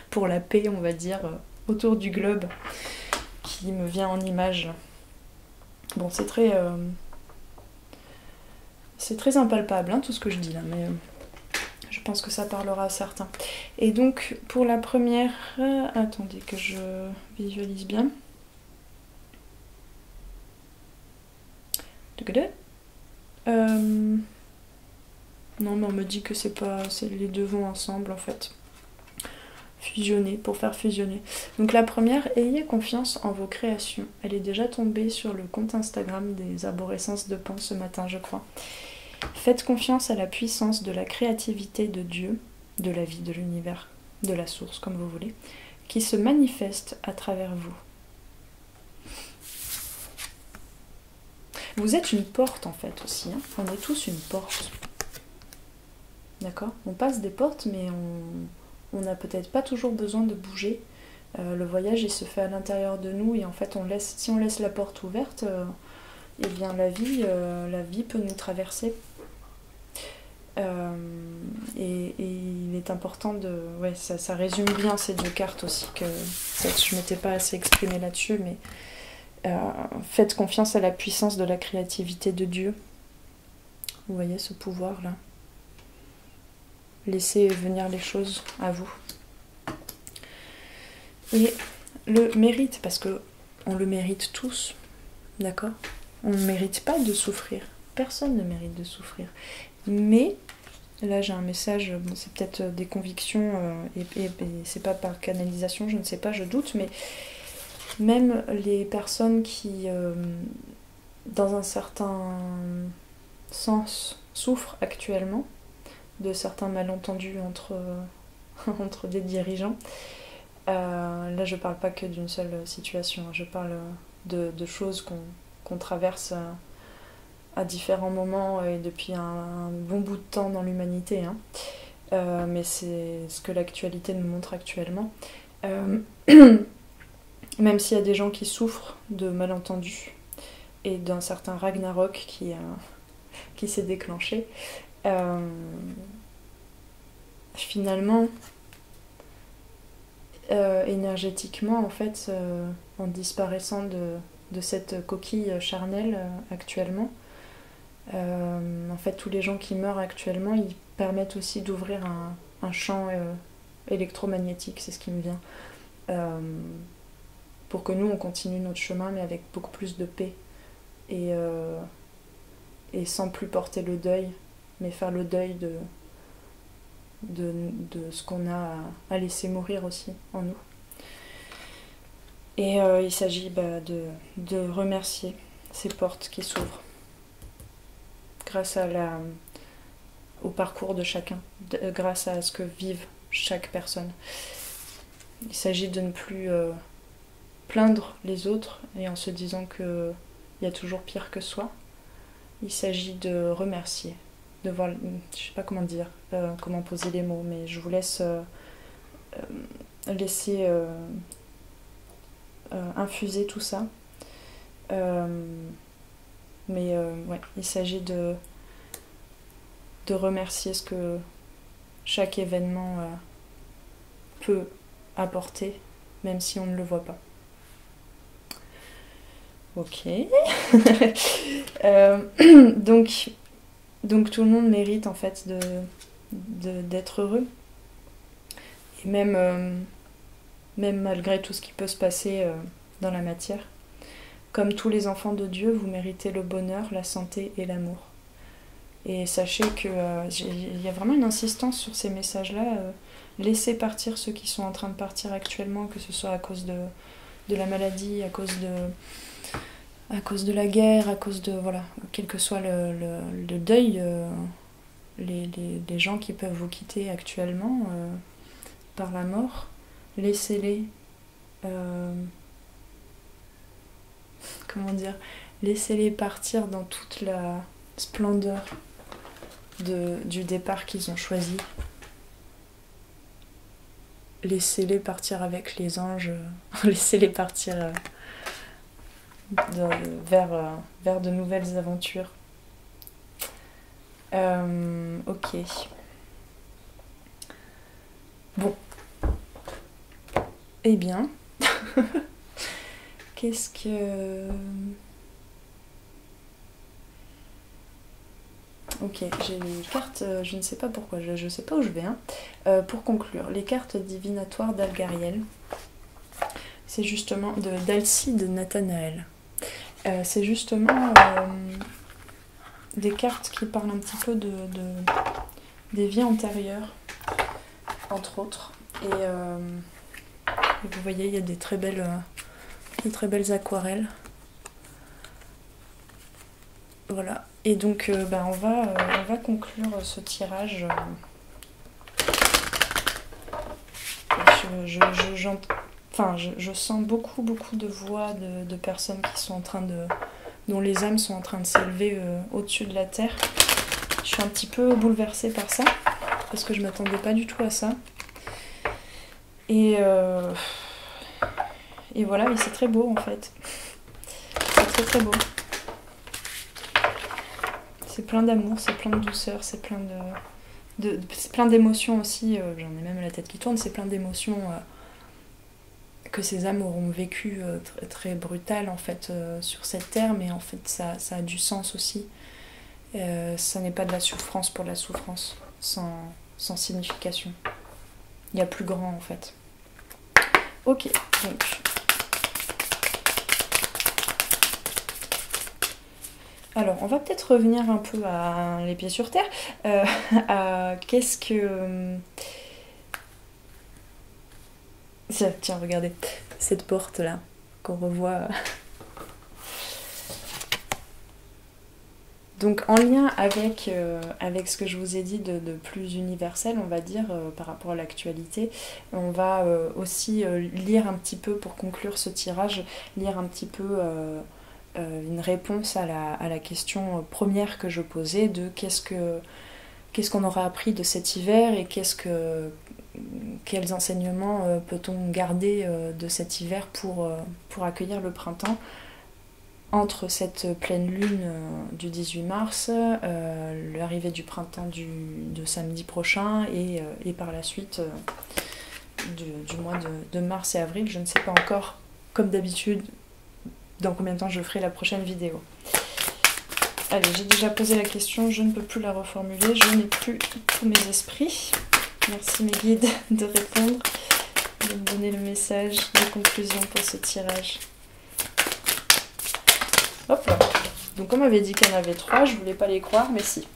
pour la paix, on va dire, autour du globe, qui me vient en image. Bon, c'est très impalpable, hein, tout ce que je dis là, mais je pense que ça parlera à certains. Et donc, pour la première... attendez que je visualise bien. Non, mais on me dit que c'est les deux vont ensemble, en fait. Fusionner, pour faire fusionner. Donc la première, ayez confiance en vos créations. Elle est déjà tombée sur le compte Instagram des arborescences de Pan ce matin, je crois. Faites confiance à la puissance de la créativité de Dieu, de la vie, de l'univers, de la source, comme vous voulez, qui se manifeste à travers vous. Vous êtes une porte en fait aussi, hein. On est tous une porte. D'accord? On passe des portes, mais on n'a peut-être pas toujours besoin de bouger. Le voyage, il se fait à l'intérieur de nous, et en fait, si on laisse la porte ouverte, eh bien la vie peut nous traverser. Et il est important de... Ouais, ça résume bien ces deux cartes aussi, que je ne m'étais pas assez exprimée là-dessus, mais faites confiance à la puissance de la créativité de Dieu. Vous voyez ce pouvoir-là. Laissez venir les choses à vous. Et le mérite, parce que on le mérite tous, d'accord? On ne mérite pas de souffrir. Personne ne mérite de souffrir. Mais, là j'ai un message, bon, c'est peut-être des convictions, et c'est pas par canalisation, je ne sais pas, je doute, mais même les personnes qui, dans un certain sens, souffrent actuellement de certains malentendus entre des dirigeants. Là, je parle pas que d'une seule situation, je parle de choses qu'on traverse à différents moments et depuis un bon bout de temps dans l'humanité. Hein. Mais c'est ce que l'actualité nous montre actuellement. Même s'il y a des gens qui souffrent de malentendus et d'un certain Ragnarok qui s'est déclenché, finalement, énergétiquement, en fait, en disparaissant de cette coquille charnelle actuellement, en fait, tous les gens qui meurent actuellement, ils permettent aussi d'ouvrir un champ électromagnétique, c'est ce qui me vient, pour que nous, on continue notre chemin, mais avec beaucoup plus de paix, et sans plus porter le deuil, mais faire le deuil de ce qu'on a à laisser mourir aussi en nous. Et il s'agit de remercier ces portes qui s'ouvrent grâce au parcours de chacun, grâce à ce que vive chaque personne. Il s'agit de ne plus plaindre les autres et en se disant qu'il y a toujours pire que soi. Il s'agit de remercier, de voir, je sais pas comment dire, comment poser les mots, mais je vous laisse laisser infuser tout ça. Mais ouais, il s'agit de remercier ce que chaque événement peut apporter, même si on ne le voit pas. Ok. Donc tout le monde mérite en fait d'être heureux. Et même malgré tout ce qui peut se passer dans la matière. Comme tous les enfants de Dieu, vous méritez le bonheur, la santé et l'amour. Et sachez qu'il y a vraiment une insistance sur ces messages-là. Laissez partir ceux qui sont en train de partir actuellement, que ce soit à cause de la maladie, à cause de la guerre, à cause de... Voilà, quel que soit le deuil, les gens qui peuvent vous quitter actuellement par la mort, laissez-les... comment dire, laissez-les partir dans toute la splendeur du départ qu'ils ont choisi. Laissez-les partir avec les anges, laissez-les partir vers de nouvelles aventures. Ok. Bon. Eh bien... Qu'est-ce que... Ok, j'ai les cartes, je ne sais pas pourquoi, je ne sais pas où je vais. Hein. Pour conclure, les cartes divinatoires d'Algariel, c'est justement d'Alcide Nathanaël. C'est justement des cartes qui parlent un petit peu des vies antérieures, entre autres. Et vous voyez, il y a des très belles aquarelles. Voilà. Et donc on va conclure ce tirage. Je sens beaucoup de voix de personnes qui sont en train dont les âmes sont en train de s'élever au-dessus de la terre. Je suis un petit peu bouleversée par ça, parce que je m'attendais pas du tout à ça. Et voilà, et c'est très beau en fait. C'est très beau. C'est plein d'amour, c'est plein de douceur, c'est plein d'émotions aussi. J'en ai même la tête qui tourne, c'est plein d'émotions que ces âmes auront vécues très, très brutales en fait sur cette terre, mais en fait ça a du sens aussi. Ça n'est pas de la souffrance pour la souffrance, sans signification. Il y a plus grand en fait. Ok, donc. Alors, on va peut-être revenir un peu à les pieds sur terre. Qu'est-ce que... Tiens, regardez, cette porte-là, qu'on revoit. Donc, en lien avec ce que je vous ai dit de plus universel, on va dire, par rapport à l'actualité, on va aussi lire un petit peu, pour conclure ce tirage, lire un petit peu... une réponse à la question première que je posais de qu'est-ce qu'on aura appris de cet hiver et quels enseignements peut-on garder de cet hiver pour accueillir le printemps entre cette pleine lune du 18 mars, l'arrivée du printemps de samedi prochain et par la suite du mois de mars et avril. Je ne sais pas encore, comme d'habitude, dans combien de temps je ferai la prochaine vidéo. Allez, j'ai déjà posé la question, je ne peux plus la reformuler, je n'ai plus tous mes esprits. Merci mes guides de répondre, de me donner le message de conclusion pour ce tirage. Hop là. Donc on m'avait dit qu'il y en avait 3, je voulais pas les croire, mais si.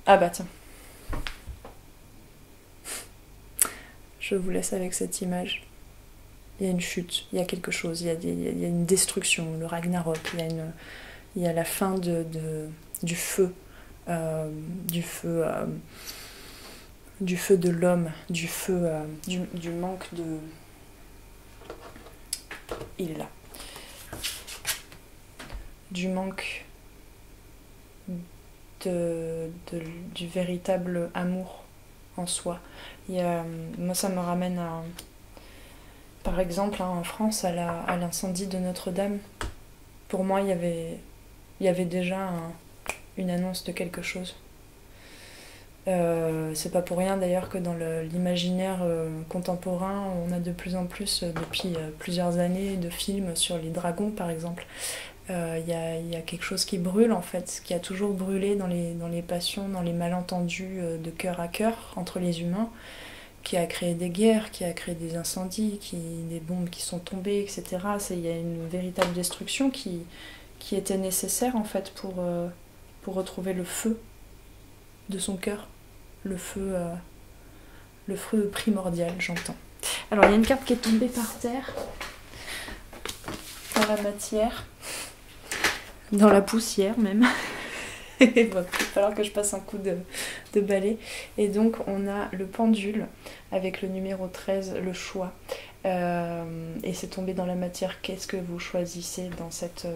Ah bah tiens. Je vous laisse avec cette image. Il y a une chute, il y a quelque chose, il y a une destruction, le Ragnarok, il y a la fin du feu, du feu de l'homme, du feu, du manque de... Il est là. Du manque du véritable amour en soi. Moi, ça me ramène à... Par exemple, en France, à l'incendie de Notre-Dame, pour moi, il y avait déjà une annonce de quelque chose. C'est pas pour rien d'ailleurs que dans l'imaginaire contemporain, on a de plus en plus, depuis plusieurs années, de films sur les dragons, par exemple. Il y a quelque chose qui brûle, en fait, qui a toujours brûlé dans les passions, dans les malentendus de cœur à cœur entre les humains, qui a créé des guerres, qui a créé des incendies, des bombes qui sont tombées, etc. Il y a une véritable destruction qui était nécessaire en fait pour retrouver le feu de son cœur, le feu primordial, j'entends. Alors il y a une carte qui est tombée par terre, dans la matière, dans la poussière même. Il va falloir que je passe un coup de balai. Et donc on a le pendule avec le numéro 13, le choix. Et c'est tombé dans la matière. Qu'est-ce que vous choisissez dans cette...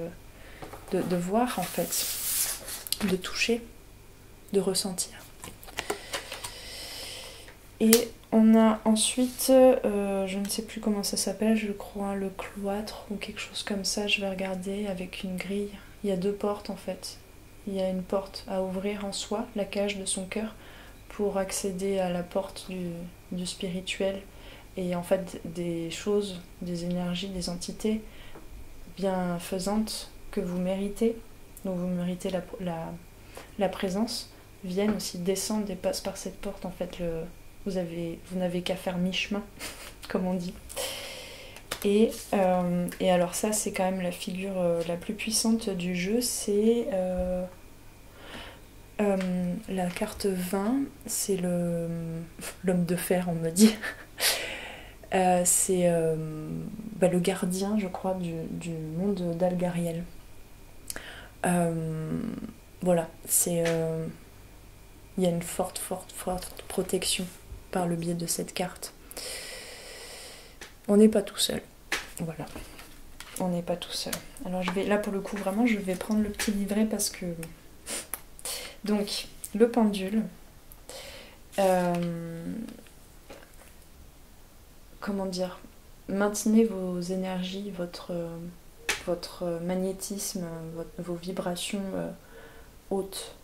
de voir en fait, de toucher, de ressentir. Et on a ensuite, je ne sais plus comment ça s'appelle, je crois le cloître ou quelque chose comme ça. Je vais regarder avec une grille. Il y a 2 portes en fait. Il y a une porte à ouvrir en soi, la cage de son cœur, pour accéder à la porte du spirituel. Et en fait, des choses, des énergies, des entités bienfaisantes que vous méritez, dont vous méritez la présence, viennent aussi descendre et passent par cette porte. En fait, vous n'avez qu'à faire mi-chemin, comme on dit. Et alors ça, c'est quand même la figure la plus puissante du jeu, c'est la carte 20, c'est l'homme de fer, on me dit. C'est le gardien, je crois, du monde d'Algariel. voilà, c'est... il y a une forte protection par le biais de cette carte. On n'est pas tout seul. Voilà. On n'est pas tout seul. Alors là pour le coup vraiment je vais prendre le petit livret parce que... Donc, le pendule. Comment dire? Maintenez vos énergies, votre magnétisme, vos vibrations hautes.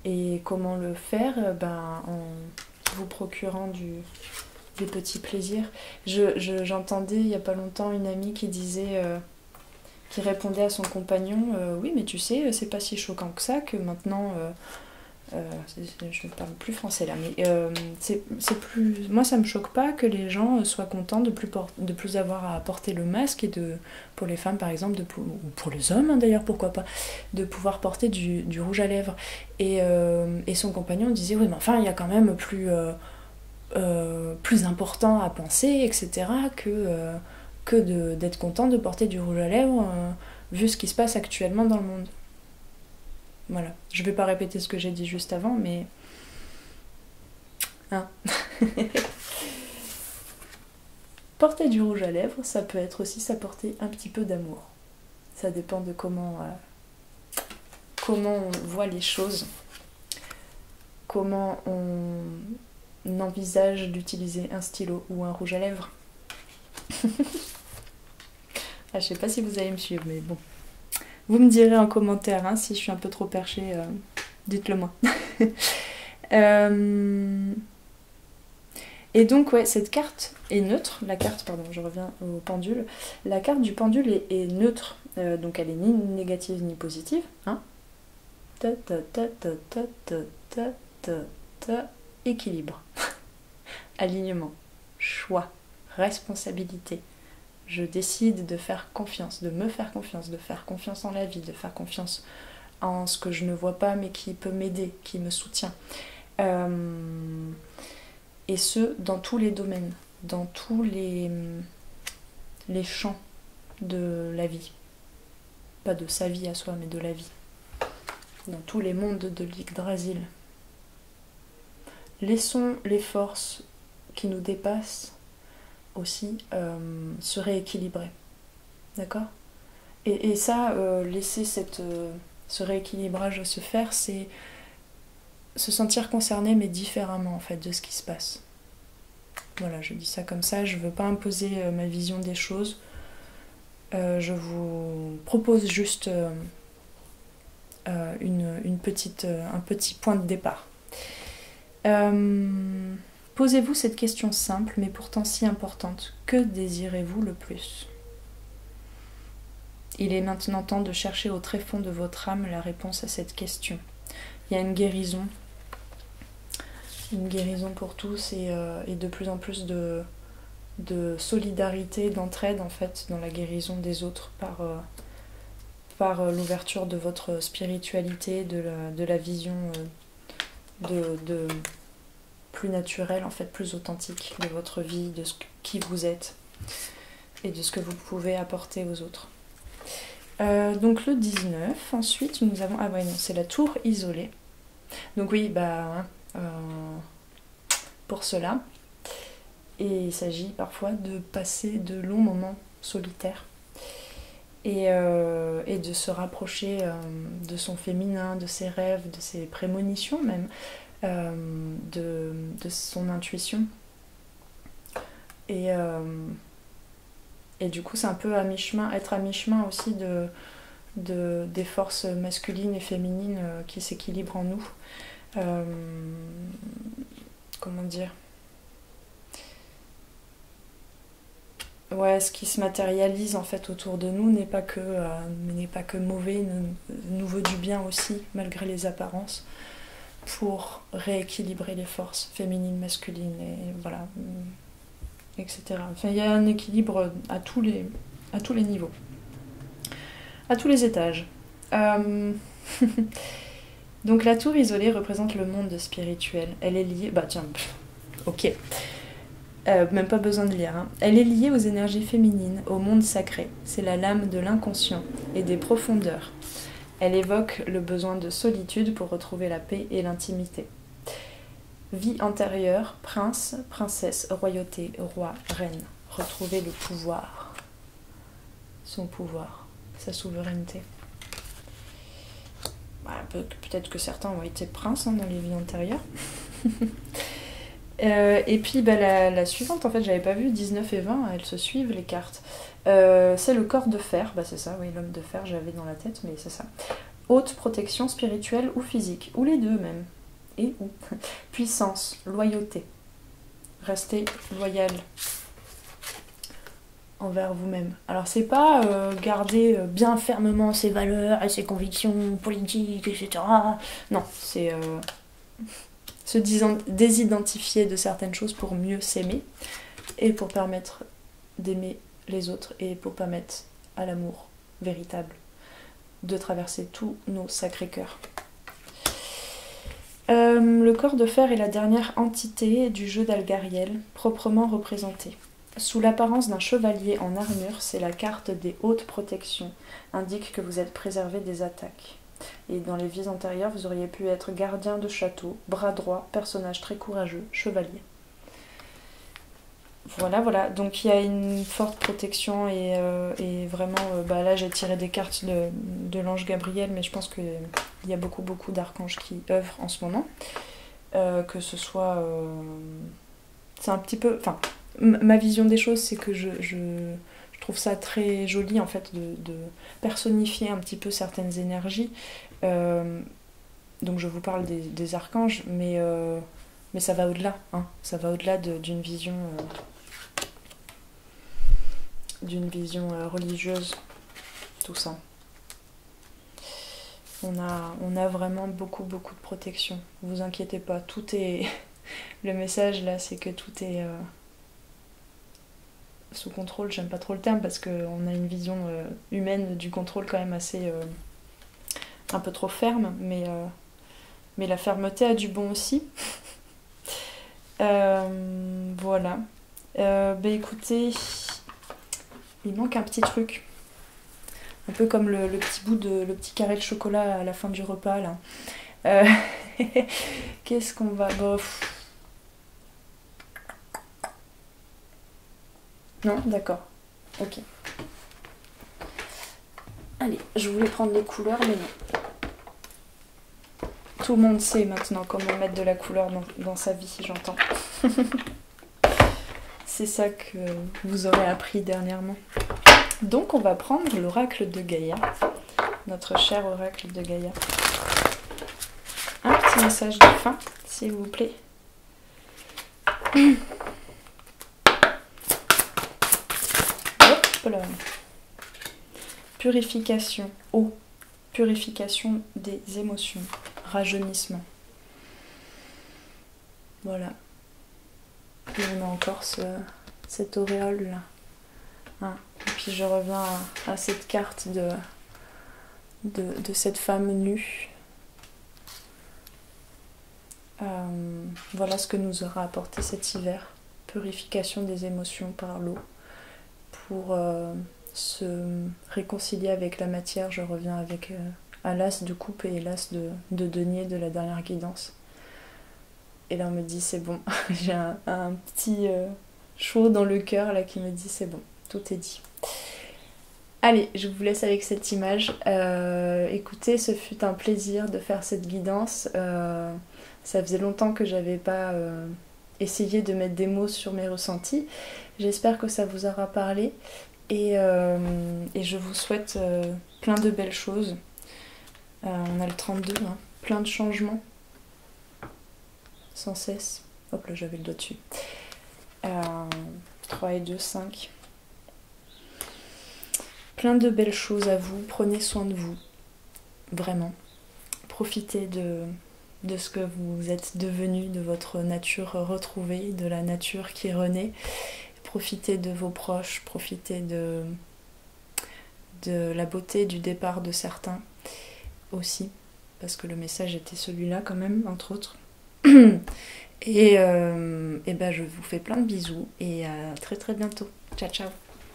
Et comment le faire? En vous procurant des petits plaisirs. J'entendais il n'y a pas longtemps une amie qui disait, qui répondait à son compagnon, oui mais tu sais, c'est pas si choquant que ça, que maintenant, je ne parle plus français là, mais c'est plus, moi ça me choque pas que les gens soient contents de plus avoir à porter le masque et pour les femmes par exemple, ou pour les hommes hein, d'ailleurs pourquoi pas, de pouvoir porter du rouge à lèvres. Et son compagnon disait oui mais enfin il y a quand même plus important à penser, etc., que d'être content de porter du rouge à lèvres, vu ce qui se passe actuellement dans le monde. Voilà. Je vais pas répéter ce que j'ai dit juste avant, mais... Hein. Porter du rouge à lèvres, ça peut être aussi s'apporter un petit peu d'amour. Ça dépend de comment on voit les choses, comment on envisage d'utiliser un stylo ou un rouge à lèvres. Je sais pas si vous allez me suivre, mais bon. Vous me direz en commentaire hein, si je suis un peu trop perchée, dites-le moi. Et donc ouais, cette carte est neutre, je reviens au pendule. La carte du pendule est neutre, donc elle est ni négative ni positive. Hein. Équilibre, alignement, choix, responsabilité. Je décide de faire confiance, de me faire confiance, de faire confiance en la vie, de faire confiance en ce que je ne vois pas mais qui peut m'aider, qui me soutient. Et ce, dans tous les domaines, dans tous les champs de la vie. Pas de sa vie à soi, mais de la vie. Dans tous les mondes de l'Yggdrasil. Laissons les forces qui nous dépassent aussi se rééquilibrer. D'accord? Et ça, laisser ce rééquilibrage se faire, c'est se sentir concerné mais différemment en fait de ce qui se passe. Voilà, je dis ça comme ça, je veux pas imposer ma vision des choses. Je vous propose juste un petit point de départ. Posez-vous cette question simple mais pourtant si importante. Que désirez-vous le plus? Il est maintenant temps de chercher au tréfonds de votre âme la réponse à cette question. Il y a une guérison pour tous et de plus en plus de solidarité, d'entraide en fait dans la guérison des autres par l'ouverture de votre spiritualité, de la vision de plus naturelle en fait, plus authentique de votre vie, de qui vous êtes et de ce que vous pouvez apporter aux autres. Donc le 19, ensuite nous avons... Ah ouais non, c'est la tour isolée. Donc oui, pour cela, et il s'agit parfois de passer de longs moments solitaires et de se rapprocher de son féminin, de ses rêves, de ses prémonitions même, de son intuition. Et du coup c'est un peu être à mi-chemin aussi des forces masculines et féminines qui s'équilibrent en nous. Comment dire? Ouais, ce qui se matérialise en fait autour de nous n'est pas que mauvais, nous veut du bien aussi, malgré les apparences, pour rééquilibrer les forces féminines, masculines, et voilà, etc. Enfin, il y a un équilibre à tous les niveaux, à tous les étages. Donc la tour isolée représente le monde spirituel. Elle est liée... ok. Même pas besoin de lire. Hein. Elle est liée aux énergies féminines, au monde sacré. C'est la lame de l'inconscient et des profondeurs. Elle évoque le besoin de solitude pour retrouver la paix et l'intimité. Vie antérieure, prince, princesse, royauté, roi, reine. Retrouver le pouvoir. Son pouvoir, sa souveraineté. Bah, peut-être que certains ont été princes dans les vies antérieures. Et puis bah, la suivante, en fait, j'avais pas vu, 19 et 20, elles se suivent les cartes. C'est le corps de fer, bah c'est ça, oui, l'homme de fer, j'avais dans la tête, mais c'est ça. Haute protection spirituelle ou physique, ou les deux même. Et ou. Puissance, loyauté. Restez loyal envers vous-même. Alors c'est pas garder bien fermement ses valeurs et ses convictions politiques, etc. Non, c'est se désidentifier de certaines choses pour mieux s'aimer et pour permettre d'aimer les autres et pour permettre à l'amour véritable de traverser tous nos sacrés cœurs. Le corps de fer est la dernière entité du jeu d'Algariel, proprement représentée. Sous l'apparence d'un chevalier en armure, c'est la carte des hautes protections, indique que vous êtes préservé des attaques. Et dans les vies antérieures, vous auriez pu être gardien de château, bras droit, personnage très courageux, chevalier. Voilà, donc il y a une forte protection et vraiment, bah là j'ai tiré des cartes de l'ange Gabriel, mais je pense qu'il y a beaucoup d'archanges qui œuvrent en ce moment. Que ce soit... c'est un petit peu... Enfin, ma vision des choses, c'est que je trouve ça très joli en fait de personnifier un petit peu certaines énergies. Donc je vous parle des archanges, mais ça va au-delà, hein. Ça va au-delà d'une vision... religieuse, tout ça. On a vraiment beaucoup de protection. Vous inquiétez pas, tout est... Le message là, c'est que tout est sous contrôle. J'aime pas trop le terme parce qu'on a une vision humaine du contrôle quand même assez... un peu trop ferme, mais la fermeté a du bon aussi. Voilà. Écoutez... Il manque un petit truc. Un peu comme le petit carré de chocolat à la fin du repas, là. Qu'est-ce qu'on va... Bof. Non, d'accord. Ok. Allez, je voulais prendre les couleurs, mais non. Tout le monde sait maintenant comment mettre de la couleur dans sa vie, j'entends. C'est ça que vous aurez appris dernièrement. Donc on va prendre l'oracle de Gaïa, notre cher oracle de Gaïa. Un petit message de fin, s'il vous plaît. Hop là. Purification, eau. Purification des émotions. Rajeunissement. Voilà. Et on a encore cette auréole là. Hein. Et puis je reviens à cette carte de cette femme nue. Voilà ce que nous aura apporté cet hiver. Purification des émotions par l'eau. Pour se réconcilier avec la matière, je reviens avec à l'as de coupe et l'as de denier de la dernière guidance. Et là on me dit c'est bon, j'ai un petit chaud dans le cœur là qui me dit c'est bon, tout est dit. Allez, je vous laisse avec cette image. Écoutez, ce fut un plaisir de faire cette guidance. Ça faisait longtemps que j'avais pas essayé de mettre des mots sur mes ressentis. J'espère que ça vous aura parlé et je vous souhaite plein de belles choses. On a le 32, hein, plein de changements. Sans cesse. Hop là, j'avais le doigt dessus. 3 et 2, 5. Plein de belles choses à vous. Prenez soin de vous. Vraiment. Profitez de ce que vous êtes devenu, de votre nature retrouvée, de la nature qui renaît. Profitez de vos proches. Profitez de la beauté du départ de certains aussi. Parce que le message était celui-là quand même, entre autres. Et ben je vous fais plein de bisous et à très bientôt. Ciao ciao.